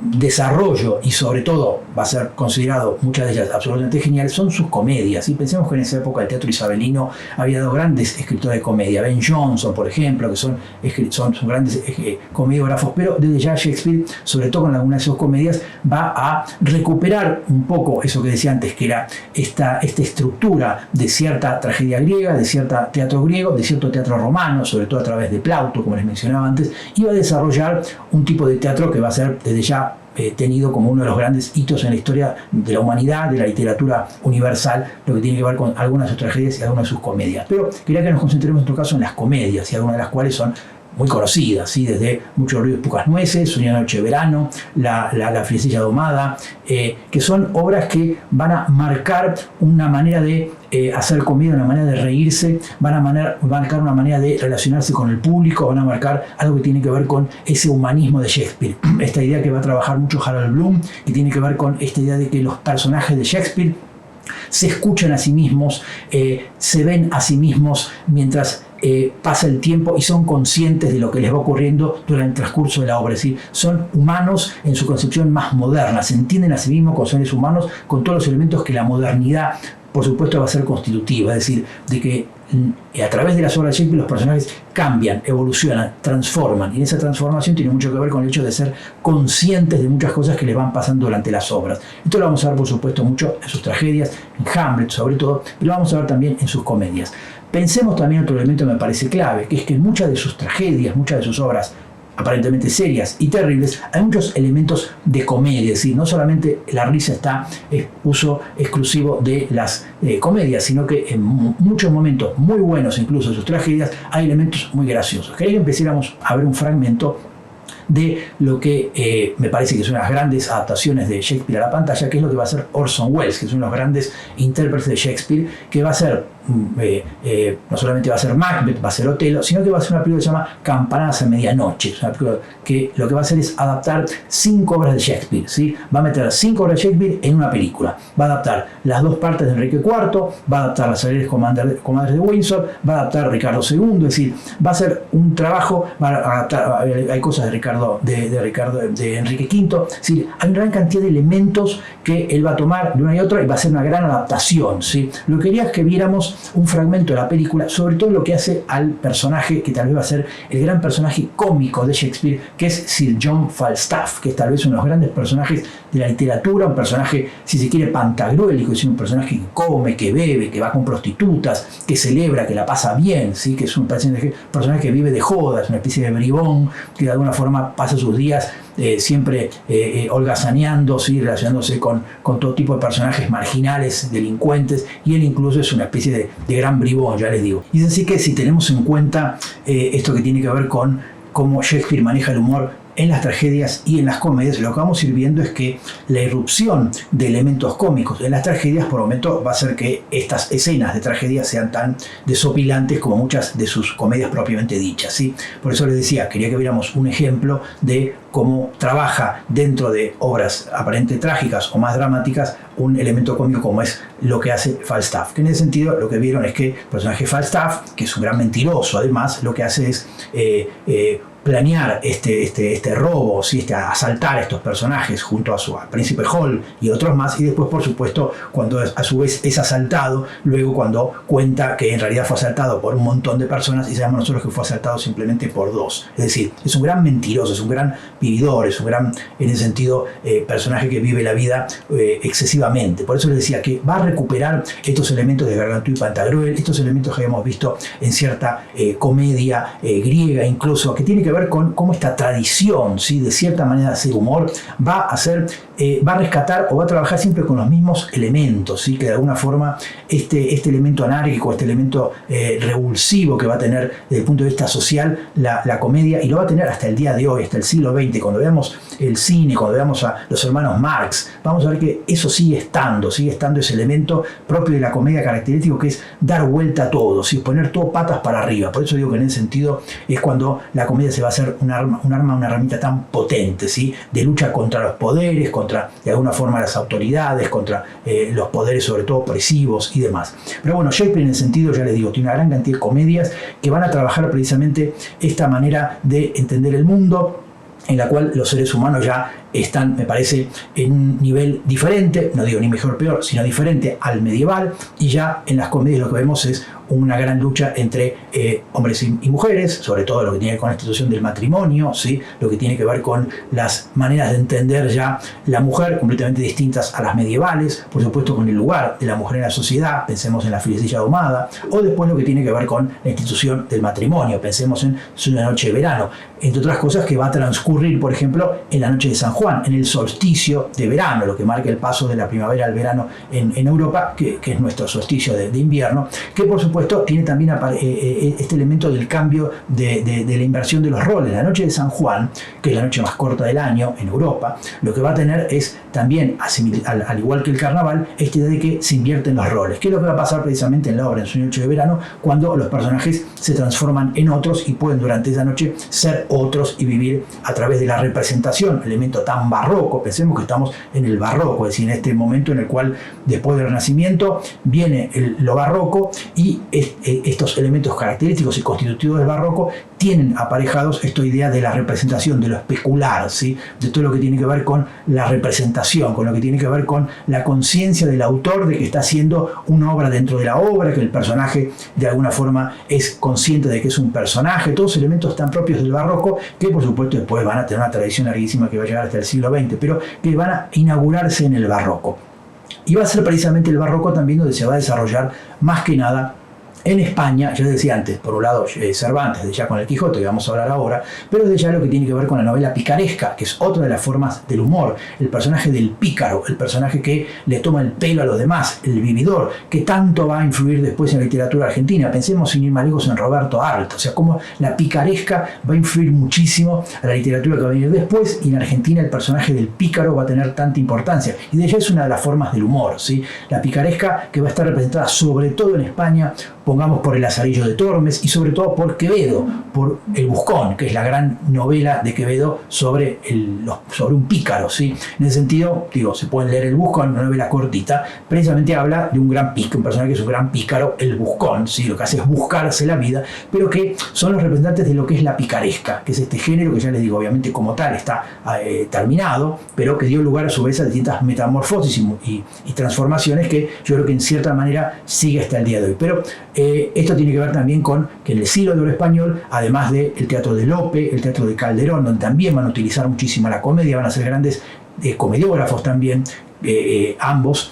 desarrollo y sobre todo va a ser considerado muchas de ellas absolutamente geniales son sus comedias. Y pensemos que en esa época el teatro isabelino había dado grandes escritores de comedia, Ben Jonson por ejemplo, que son grandes comediógrafos, pero desde ya Shakespeare, sobre todo con algunas de sus comedias, va a recuperar un poco eso que decía antes, que era esta estructura de cierta tragedia griega, de cierto teatro griego, de cierto teatro romano, sobre todo a través de Plauto, como les mencionaba antes, y va a desarrollar un tipo de teatro que va a ser desde ya tenido como uno de los grandes hitos en la historia de la humanidad, de la literatura universal, lo que tiene que ver con algunas de sus tragedias y algunas de sus comedias. Pero quería que nos concentremos en nuestro caso en las comedias, y algunas de las cuales son muy conocidas, ¿sí? Desde Mucho ruido y pocas nueces, Una noche de verano, La friecilla domada, que son obras que van a marcar una manera de hacer comedia, una manera de reírse, van a marcar una manera de relacionarse con el público, van a marcar algo que tiene que ver con ese humanismo de Shakespeare. Esta idea que va a trabajar mucho Harold Bloom, que tiene que ver con esta idea de que los personajes de Shakespeare se escuchan a sí mismos, se ven a sí mismos mientras pasa el tiempo y son conscientes de lo que les va ocurriendo durante el transcurso de la obra. Es decir, son humanos en su concepción más moderna, se entienden a sí mismos como seres humanos con todos los elementos que la modernidad, por supuesto, va a ser constitutiva. Es decir, de que a través de las obras de Shakespeare los personajes cambian, evolucionan, transforman, y en esa transformación tiene mucho que ver con el hecho de ser conscientes de muchas cosas que les van pasando durante las obras. Esto lo vamos a ver, por supuesto, mucho en sus tragedias, en Hamlet sobre todo, pero lo vamos a ver también en sus comedias. Pensemos también otro elemento que me parece clave, que es que muchas de sus tragedias, muchas de sus obras aparentemente serias y terribles, hay muchos elementos de comedia, es decir, no solamente la risa es uso exclusivo de las comedias, sino que en muchos momentos muy buenos, incluso de sus tragedias, hay elementos muy graciosos. Quería que empezáramos a ver un fragmento de lo que me parece que son las grandes adaptaciones de Shakespeare a la pantalla, que es lo que va a hacer Orson Welles, que es uno de los grandes intérpretes de Shakespeare, que va a ser, no solamente va a ser Macbeth, va a ser Otelo, sino que va a ser una película que se llama Campanadas a Medianoche, una película que lo que va a hacer es adaptar 5 obras de Shakespeare, ¿sí? Va a meter 5 obras de Shakespeare en una película, va a adaptar las 2 partes de Enrique IV, va a adaptar las alegres comadres de Windsor, va a adaptar Ricardo II, es decir, va a ser un trabajo, va a adaptar, hay cosas de Enrique V, es decir, hay una gran cantidad de elementos que él va a tomar de una y otra y va a ser una gran adaptación, ¿sí? Lo que quería es que viéramos un fragmento de la película, sobre todo lo que hace al personaje que tal vez va a ser el gran personaje cómico de Shakespeare, que es Sir John Falstaff, que es tal vez uno de los grandes personajes de la literatura, un personaje, si se quiere, pantagruélico, es decir, un personaje que come, que bebe, que va con prostitutas, que celebra, que la pasa bien, ¿sí? Que es un personaje que vive de jodas, una especie de bribón, que de alguna forma pasa sus días siempre holgazaneando, ¿sí? Relacionándose con todo tipo de personajes marginales, delincuentes, y él incluso es una especie de gran bribón, ya les digo. Y es así que si tenemos en cuenta esto que tiene que ver con cómo Shakespeare maneja el humor en las tragedias y en las comedias, lo que vamos a ir viendo es que la irrupción de elementos cómicos en las tragedias por momento va a hacer que estas escenas de tragedia sean tan desopilantes como muchas de sus comedias propiamente dichas, ¿sí? Por eso les decía, quería que viéramos un ejemplo de cómo trabaja dentro de obras aparentemente trágicas o más dramáticas un elemento cómico como es lo que hace Falstaff, que en ese sentido lo que vieron es que el personaje Falstaff, que es un gran mentiroso además, lo que hace es planear este robo, ¿sí? Asaltar a estos personajes junto al príncipe Hall y otros más, y después por supuesto cuando a su vez es asaltado, luego cuando cuenta que en realidad fue asaltado por un montón de personas y sabemos nosotros que fue asaltado simplemente por 2, es decir, es un gran mentiroso, es un gran vividor, es un gran, en ese sentido, personaje que vive la vida excesivamente. Por eso les decía que va a recuperar estos elementos de Gargantúa y Pantagruel, estos elementos que habíamos visto en cierta comedia griega incluso, que tiene que ver con cómo esta tradición, ¿sí? De cierta manera de hacer humor va a rescatar o va a trabajar siempre con los mismos elementos, ¿sí? Que de alguna forma este elemento anárquico, este elemento revulsivo que va a tener desde el punto de vista social la comedia, y lo va a tener hasta el día de hoy, hasta el siglo XX, cuando veamos el cine, cuando veamos a los hermanos Marx, vamos a ver que eso sigue estando ese elemento propio de la comedia característico, que es dar vuelta a todo, ¿sí? Poner todo patas para arriba. Por eso digo que en ese sentido es cuando la comedia se va a hacer una herramienta tan potente, ¿sí? De lucha contra los poderes, contra de alguna forma las autoridades, contra los poderes sobre todo opresivos y demás. Pero bueno, Shakespeare en el sentido, ya les digo, tiene una gran cantidad de comedias que van a trabajar precisamente esta manera de entender el mundo, en la cual los seres humanos ya están, me parece, en un nivel diferente, no digo ni mejor o peor, sino diferente al medieval, y ya en las comedias lo que vemos es una gran lucha entre hombres y mujeres, sobre todo lo que tiene que ver con la institución del matrimonio, ¿sí? Lo que tiene que ver con las maneras de entender ya la mujer completamente distintas a las medievales, por supuesto con el lugar de la mujer en la sociedad, pensemos en la Filicilla domada, o después lo que tiene que ver con la institución del matrimonio, pensemos en Una noche de verano, entre otras cosas que va a transcurrir, por ejemplo, en la noche de San Juan, en el solsticio de verano, lo que marca el paso de la primavera al verano en Europa, que es nuestro solsticio de invierno, que por supuesto tiene también este elemento del cambio de la inversión de los roles. La noche de San Juan, que es la noche más corta del año en Europa, lo que va a tener es también, al igual que el carnaval, esta idea de que se invierten los roles, que es lo que va a pasar precisamente en la obra en Sueño de verano, cuando los personajes se transforman en otros y pueden durante esa noche ser otros y vivir a través de la representación, elemento tan barroco. Pensemos que estamos en el barroco, es decir, en este momento en el cual después del Renacimiento viene lo barroco, y estos elementos característicos y constitutivos del barroco tienen aparejados esta idea de la representación, de lo especular, ¿sí? De todo lo que tiene que ver con la representación, con lo que tiene que ver con la conciencia del autor de que está haciendo una obra dentro de la obra, que el personaje de alguna forma es consciente de que es un personaje, todos elementos tan propios del barroco que por supuesto después van a tener una tradición larguísima que va a llegar hasta el siglo XX, pero que van a inaugurarse en el barroco. Y va a ser precisamente el barroco también donde se va a desarrollar más que nada En España, ya decía antes, por un lado Cervantes, de ya con el Quijote, que vamos a hablar ahora, pero de ya lo que tiene que ver con la novela picaresca, que es otra de las formas del humor, el personaje del pícaro, el personaje que le toma el pelo a los demás, el vividor, que tanto va a influir después en la literatura argentina. Pensemos sin ir más lejos en Roberto Arlt, o sea, cómo la picaresca va a influir muchísimo a la literatura que va a venir después, y en Argentina el personaje del pícaro va a tener tanta importancia. Y de ella es una de las formas del humor, ¿sí? La picaresca que va a estar representada sobre todo en España, pongamos por El Lazarillo de Tormes y sobre todo por Quevedo, por El Buscón, que es la gran novela de Quevedo sobre un pícaro, ¿sí? En ese sentido, digo, se pueden leer El Buscón, una novela cortita, precisamente habla de un gran pícaro, un personaje que es un gran pícaro, El Buscón, ¿sí? Lo que hace es buscarse la vida, pero que son los representantes de lo que es la picaresca, que es este género que ya les digo, obviamente como tal está terminado, pero que dio lugar a su vez a distintas metamorfosis y transformaciones que yo creo que en cierta manera sigue hasta el día de hoy. Pero esto tiene que ver también con que en el siglo de oro español, además del teatro de Lope, el teatro de Calderón, donde también van a utilizar muchísimo la comedia, van a ser grandes comediógrafos también, ambos,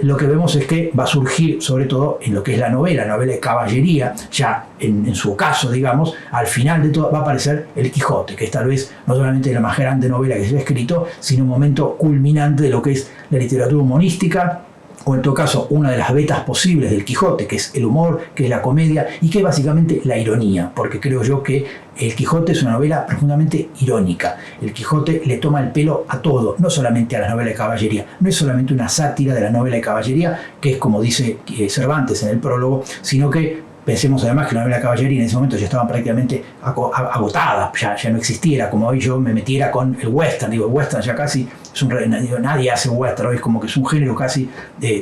lo que vemos es que va a surgir sobre todo en lo que es la novela de caballería, ya en su caso, digamos, al final de todo va a aparecer el Quijote, que es tal vez no solamente la más grande novela que se ha escrito, sino un momento culminante de lo que es la literatura humorística, o en todo caso una de las vetas posibles del Quijote, que es el humor, que es la comedia y que es básicamente la ironía, porque creo yo que el Quijote es una novela profundamente irónica. El Quijote le toma el pelo a todo, no solamente a la novela de caballería, no es solamente una sátira de la novela de caballería, que es como dice Cervantes en el prólogo, sino que pensemos además que la novela de caballería en ese momento ya estaban prácticamente agotadas, ya no existiera, como hoy yo me metiera con el western, digo, el western ya casi es nadie hace western, hoy es como que es un género casi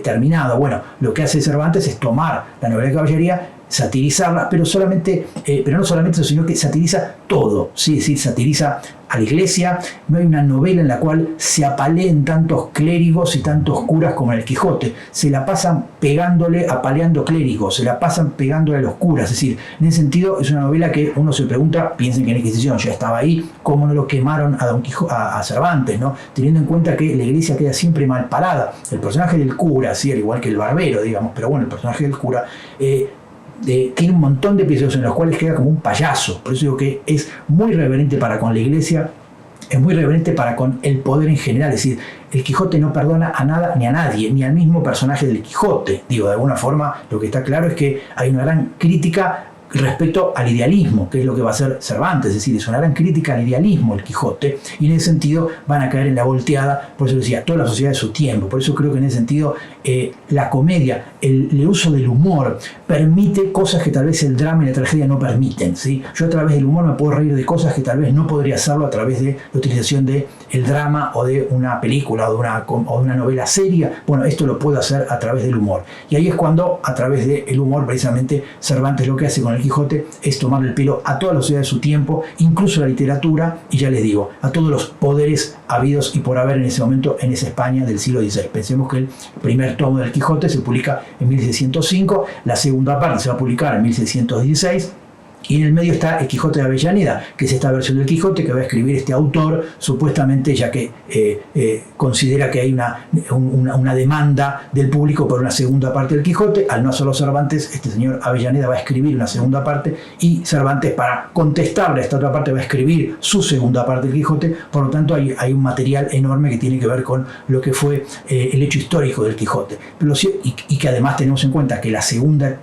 terminado. Bueno, lo que hace Cervantes es tomar la novela de caballería, satirizarla, pero no solamente eso, sino que satiriza todo, ¿sí? Es decir, satiriza a la iglesia. No hay una novela en la cual se apaleen tantos clérigos y tantos curas como en el Quijote. Se la pasan apaleando clérigos, se la pasan pegándole a los curas. Es decir, en ese sentido es una novela que uno se pregunta, piensen que en la Inquisición ya estaba ahí, cómo no lo quemaron a Cervantes, ¿no? Teniendo en cuenta que la iglesia queda siempre mal parada. El personaje del cura, sí, al igual que el barbero, digamos, pero bueno, el personaje del cura tiene un montón de episodios en los cuales queda como un payaso. Por eso digo que es muy reverente para con la iglesia, es muy reverente para con el poder en general. Es decir, el Quijote no perdona a nada ni a nadie, ni al mismo personaje del Quijote. Digo, de alguna forma lo que está claro es que hay una gran crítica respecto al idealismo, que es lo que va a hacer Cervantes, es decir, es una gran crítica al idealismo el Quijote, y en ese sentido van a caer en la volteada, por eso decía, toda la sociedad de su tiempo. Por eso creo que en ese sentido la comedia, el uso del humor permite cosas que tal vez el drama y la tragedia no permiten, ¿sí? Yo a través del humor me puedo reír de cosas que tal vez no podría hacerlo a través de la utilización del drama o de una película o de una novela seria. Bueno, esto lo puedo hacer a través del humor, y ahí es cuando a través del humor precisamente Cervantes lo que hace con el Quijote es tomarle el pelo a toda la sociedad de su tiempo, incluso a la literatura, y ya les digo, a todos los poderes habidos y por haber en ese momento en esa España del siglo XVI. Pensemos que el primer tomo del Quijote se publica en 1605, la segunda parte se va a publicar en 1616, y en el medio está el Quijote de Avellaneda, que es esta versión del Quijote que va a escribir este autor, supuestamente ya que considera que hay una demanda del público por una segunda parte del Quijote. Al no hacerlo Cervantes, este señor Avellaneda va a escribir una segunda parte, y Cervantes, para contestarle a esta otra parte, va a escribir su segunda parte del Quijote. Por lo tanto, hay un material enorme que tiene que ver con lo que fue el hecho histórico del Quijote. Y que además tenemos en cuenta que la segunda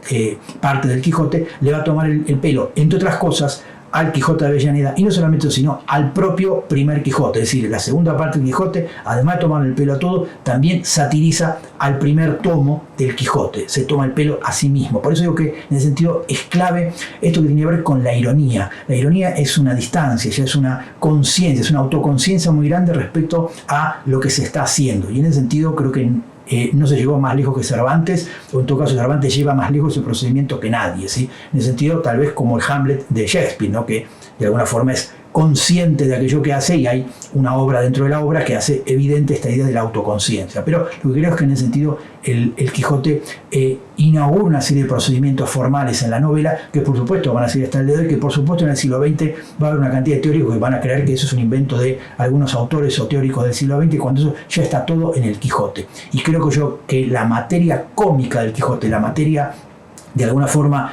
parte del Quijote le va a tomar el pelo, entre otras cosas, al Quijote de Avellaneda, y no solamente eso, sino al propio primer Quijote. Es decir, la segunda parte del Quijote, además de tomar el pelo a todo, también satiriza al primer tomo del Quijote, se toma el pelo a sí mismo. Por eso digo que en ese sentido es clave esto que tiene que ver con la ironía. La ironía es una distancia, ya es una conciencia, es una autoconciencia muy grande respecto a lo que se está haciendo, y en ese sentido creo que no se llegó más lejos que Cervantes, o en todo caso Cervantes lleva más lejos el procedimiento que nadie, ¿sí? En ese sentido, tal vez como el Hamlet de Shakespeare, ¿no? Que de alguna forma es consciente de aquello que hace, y hay una obra dentro de la obra que hace evidente esta idea de la autoconciencia. Pero lo que creo es que en ese sentido el Quijote inaugura una serie de procedimientos formales en la novela que por supuesto van a seguir hasta el día de hoy, que por supuesto en el siglo XX va a haber una cantidad de teóricos que van a creer que eso es un invento de algunos autores o teóricos del siglo XX, cuando eso ya está todo en el Quijote. Y creo que la materia cómica del Quijote, la materia de alguna forma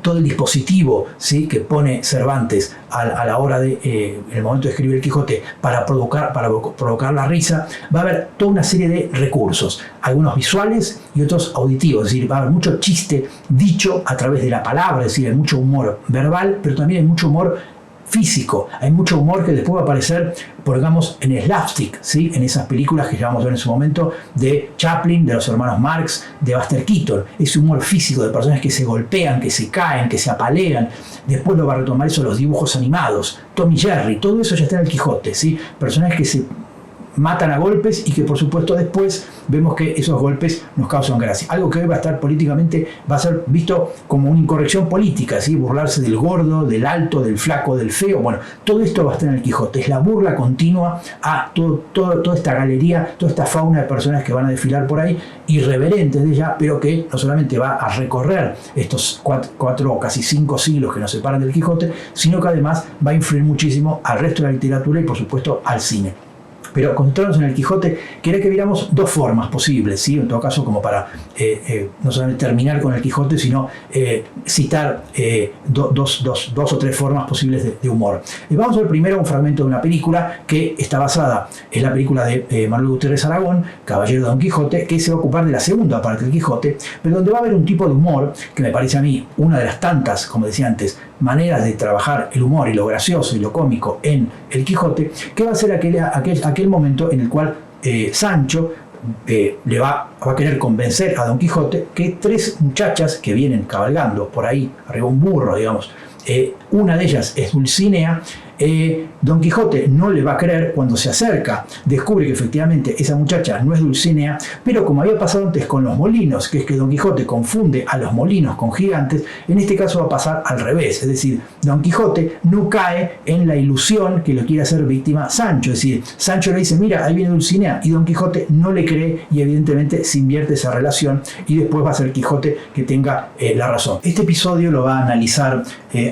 todo el dispositivo, ¿sí?, que pone Cervantes a la hora de, en el momento de escribir el Quijote, para provocar la risa, va a haber toda una serie de recursos, algunos visuales y otros auditivos, es decir, va a haber mucho chiste dicho a través de la palabra, es decir, hay mucho humor verbal, pero también hay mucho humor físico, hay mucho humor que después va a aparecer, digamos, en slapstick, ¿sí?, en esas películas que ya vamos a ver en su momento de Chaplin, de los hermanos Marx, de Buster Keaton, ese humor físico de personas que se golpean, que se caen, que se apalean. Después lo va a retomar eso los dibujos animados, Tom y Jerry, todo eso ya está en el Quijote, ¿sí?, personajes que se matan a golpes y que por supuesto después vemos que esos golpes nos causan gracia. Algo que hoy va a estar políticamente, va a ser visto como una incorrección política, ¿sí?, burlarse del gordo, del alto, del flaco, del feo. Bueno, todo esto va a estar en el Quijote. Es la burla continua a toda esta galería, toda esta fauna de personas que van a desfilar por ahí, irreverentes de ella, pero que no solamente va a recorrer estos cuatro o casi 5 siglos que nos separan del Quijote, sino que además va a influir muchísimo al resto de la literatura y por supuesto al cine. Pero concentrarnos en el Quijote, quería que viéramos dos formas posibles, ¿sí?, en todo caso como para no solamente terminar con el Quijote, sino citar dos o tres formas posibles de humor. Vamos a ver primero un fragmento de una película que está basada en la película de Manuel Gutiérrez Aragón, Caballero de Don Quijote, que se va a ocupar de la segunda parte del Quijote, pero donde va a haber un tipo de humor que me parece a mí una de las tantas, como decía antes, maneras de trabajar el humor y lo gracioso y lo cómico en el Quijote, que va a ser aquel momento en el cual Sancho le va a querer convencer a Don Quijote que 3 muchachas que vienen cabalgando por ahí, arriba de un burro, digamos, una de ellas es Dulcinea. Don Quijote no le va a creer cuando se acerca, descubre que efectivamente esa muchacha no es Dulcinea, pero como había pasado antes con los molinos, que es que Don Quijote confunde a los molinos con gigantes, en este caso va a pasar al revés, es decir, Don Quijote no cae en la ilusión que lo quiere hacer víctima Sancho, es decir, Sancho le dice, mira, ahí viene Dulcinea, y Don Quijote no le cree y evidentemente se invierte esa relación y después va a ser Quijote que tenga la razón. Este episodio lo va a analizar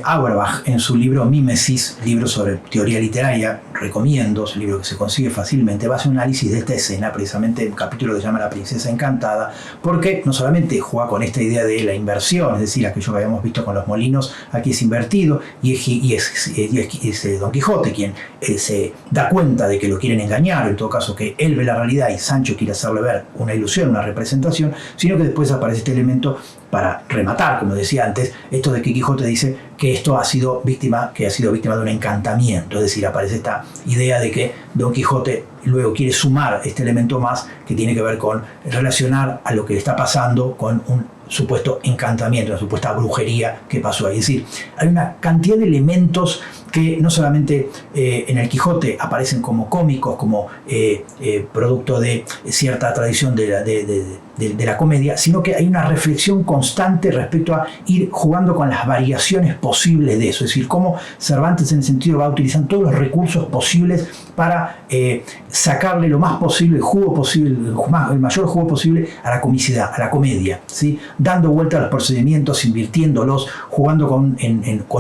Auerbach en su libro Mímesis, libro sobre teoría literaria, recomiendo, es un libro que se consigue fácilmente, va a hacer un análisis de esta escena, precisamente un capítulo que se llama La princesa encantada, porque no solamente juega con esta idea de la inversión, es decir, aquello que habíamos visto con los molinos, aquí es invertido, y es Don Quijote quien se da cuenta de que lo quieren engañar, en todo caso que él ve la realidad y Sancho quiere hacerle ver una ilusión, una representación, sino que después aparece este elemento para rematar, como decía antes, esto de que Quijote dice que esto ha sido víctima de un encantamiento, es decir, aparece esta idea de que Don Quijote luego quiere sumar este elemento más que tiene que ver con relacionar a lo que le está pasando con un supuesto encantamiento, una supuesta brujería que pasó ahí. Es decir, hay una cantidad de elementos que no solamente en el Quijote aparecen como cómicos, como producto de cierta tradición de la comedia, sino que hay una reflexión constante respecto a ir jugando con las variaciones posibles de eso, es decir, cómo Cervantes en el sentido va utilizando todos los recursos posibles para sacarle lo más posible, el jugo posible, el mayor jugo posible a la comicidad, a la comedia, ¿sí?, dando vuelta a los procedimientos, invirtiéndolos, jugando con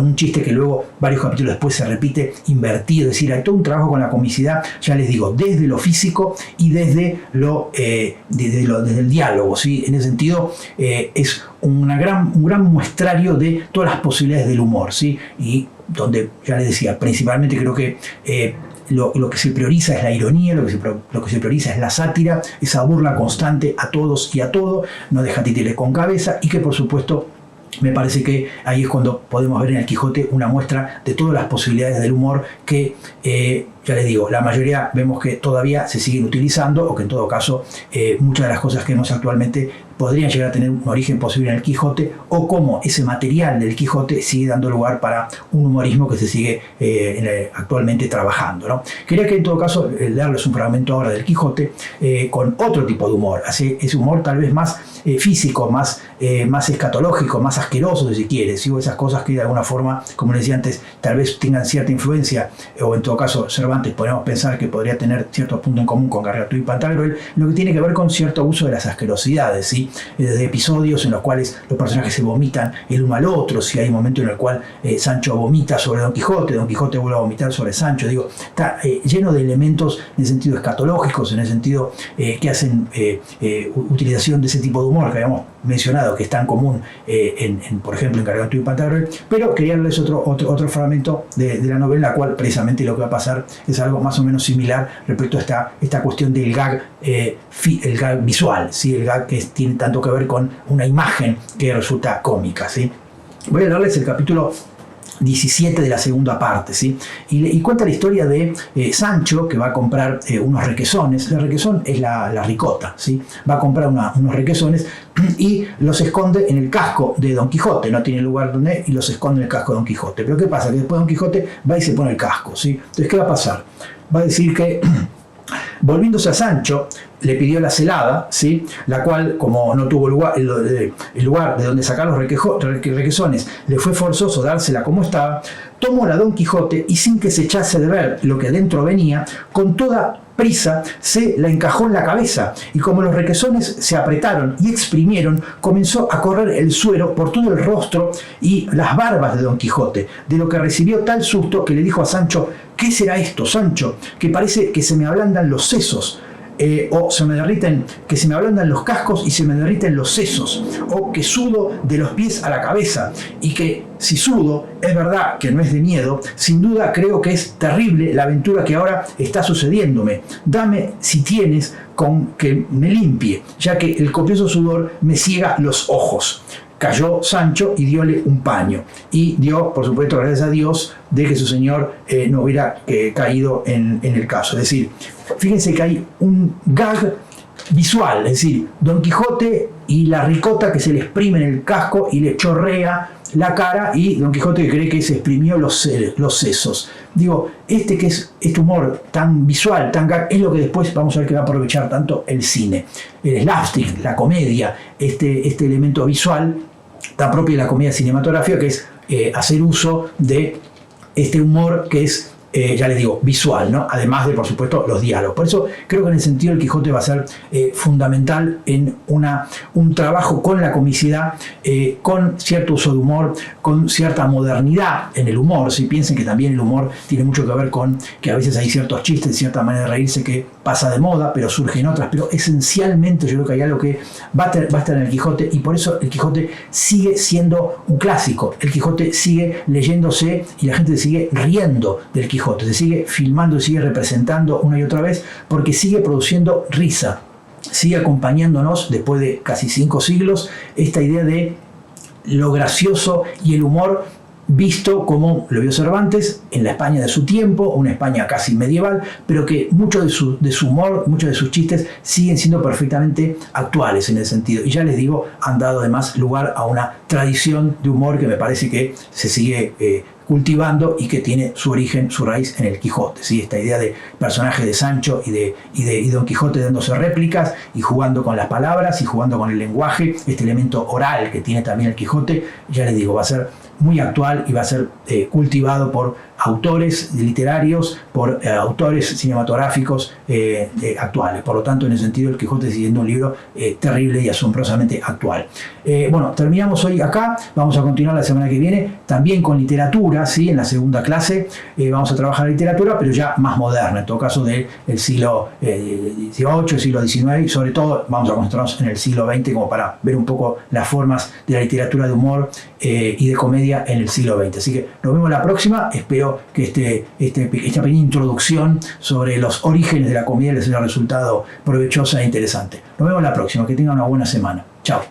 un chiste que luego varios capítulos después se repite invertido, es decir, hay todo un trabajo con la comicidad, ya les digo, desde lo físico y desde el diálogo, ¿sí? En ese sentido es un gran muestrario de todas las posibilidades del humor, ¿sí? Y donde, ya les decía, principalmente creo que lo que se prioriza es la ironía, lo que se prioriza es la sátira, esa burla constante a todos y a todo, no deja títere con cabeza, y que por supuesto me parece que ahí es cuando podemos ver en el Quijote una muestra de todas las posibilidades del humor que, ya les digo, la mayoría vemos que todavía se siguen utilizando, o que en todo caso muchas de las cosas que vemos actualmente podrían llegar a tener un origen posible en el Quijote, o cómo ese material del Quijote sigue dando lugar para un humorismo que se sigue actualmente trabajando, ¿no? Quería que en todo caso darles un fragmento ahora del Quijote con otro tipo de humor, ese humor tal vez más físico, más escatológico, más asqueroso si quiere, ¿sí? Esas cosas que de alguna forma, como les decía antes, tal vez tengan cierta influencia, o en todo caso Cervantes Cervantes podemos pensar que podría tener ciertos puntos en común con Gargantúa y Pantagruel, lo que tiene que ver con cierto uso de las asquerosidades, ¿sí? Desde episodios en los cuales los personajes se vomitan el uno al otro, si hay un momento en el cual Sancho vomita sobre Don Quijote vuelve a vomitar sobre Sancho, digo, está lleno de elementos en el sentido escatológicos, en el sentido que hacen utilización de ese tipo de humor que habíamos mencionado, que es tan común por ejemplo, en Gargantúa y Pantagruel, pero quería darles otro fragmento de la novela, en la cual precisamente lo que va a pasar es algo más o menos similar respecto a esta cuestión del gag, el gag visual, ¿sí? El gag que tiene tanto que ver con una imagen que resulta cómica, ¿sí? Voy a darles el capítulo 17 de la segunda parte, ¿sí? Y cuenta la historia de Sancho, que va a comprar unos requesones. El requesón es la ricota, ¿sí? Va a comprar unos requesones y los esconde en el casco de Don Quijote. No tiene lugar donde, y los esconde en el casco de Don Quijote. Pero ¿qué pasa? Que después Don Quijote va y se pone el casco, ¿sí? Entonces, ¿qué va a pasar? Va a decir que volviéndose a Sancho, le pidió la celada, ¿sí? La cual, como no tuvo lugar, el lugar de donde sacar los requesones, le fue forzoso dársela como estaba, tomó la Don Quijote y sin que se echase de ver lo que dentro venía, con toda prisa se la encajó en la cabeza, y como los requesones se apretaron y exprimieron, comenzó a correr el suero por todo el rostro y las barbas de Don Quijote, de lo que recibió tal susto que le dijo a Sancho: ¿qué será esto, Sancho? Que parece que se me ablandan los sesos. O se me derriten, que se me ablandan los cascos y se me derriten los sesos, o que sudo de los pies a la cabeza, y que si sudo, es verdad que no es de miedo, sin duda creo que es terrible la aventura que ahora está sucediéndome. Dame, si tienes, con que me limpie, ya que el copioso sudor me ciega los ojos. Cayó Sancho y diole un paño, y dio, por supuesto, gracias a Dios, de que su señor no hubiera caído en el caso. Es decir, fíjense que hay un gag visual, es decir, Don Quijote y la ricota que se le exprime en el casco y le chorrea la cara, y Don Quijote que cree que se exprimió los sesos. Digo, que es este humor tan visual, tan gag, es lo que después vamos a ver que va a aprovechar tanto el cine. El slapstick, la comedia, este elemento visual tan propio de la comedia cinematográfica, que es hacer uso de este humor que es, ya les digo, visual, ¿no? Además de, por supuesto, los diálogos. Por eso creo que en el sentido el Quijote va a ser fundamental en un trabajo con la comicidad, con cierto uso de humor, con cierta modernidad en el humor. Si piensen que también el humor tiene mucho que ver con que a veces hay ciertos chistes, cierta manera de reírse que pasa de moda, pero surgen otras. Pero esencialmente yo creo que hay algo que va a estar en el Quijote, y por eso el Quijote sigue siendo un clásico. El Quijote sigue leyéndose y la gente sigue riendo del Quijote. Se sigue filmando, sigue representando una y otra vez, porque sigue produciendo risa, sigue acompañándonos después de casi 5 siglos esta idea de lo gracioso y el humor visto como lo vio Cervantes en la España de su tiempo, una España casi medieval, pero que mucho de su humor, muchos de sus chistes siguen siendo perfectamente actuales en ese sentido. Y ya les digo, han dado además lugar a una tradición de humor que me parece que se sigue cultivando y que tiene su origen, su raíz en el Quijote, ¿sí? Esta idea de personaje de Sancho y Don Quijote dándose réplicas y jugando con las palabras y jugando con el lenguaje, este elemento oral que tiene también el Quijote, ya les digo, va a ser muy actual y va a ser cultivado por autores literarios, por autores cinematográficos actuales. Por lo tanto, en ese sentido, el Quijote sigue siendo un libro terrible y asombrosamente actual. Bueno, terminamos hoy acá. Vamos a continuar la semana que viene también con literatura, ¿sí? En la segunda clase vamos a trabajar literatura, pero ya más moderna, en todo caso del siglo XVIII, siglo XIX, y sobre todo vamos a concentrarnos en el siglo XX como para ver un poco las formas de la literatura de humor y de comedia en el siglo XX. Así que nos vemos la próxima. Espero que esta pequeña introducción sobre los orígenes de la comedia les haya resultado provechosa e interesante. Nos vemos la próxima. Que tengan una buena semana. Chao.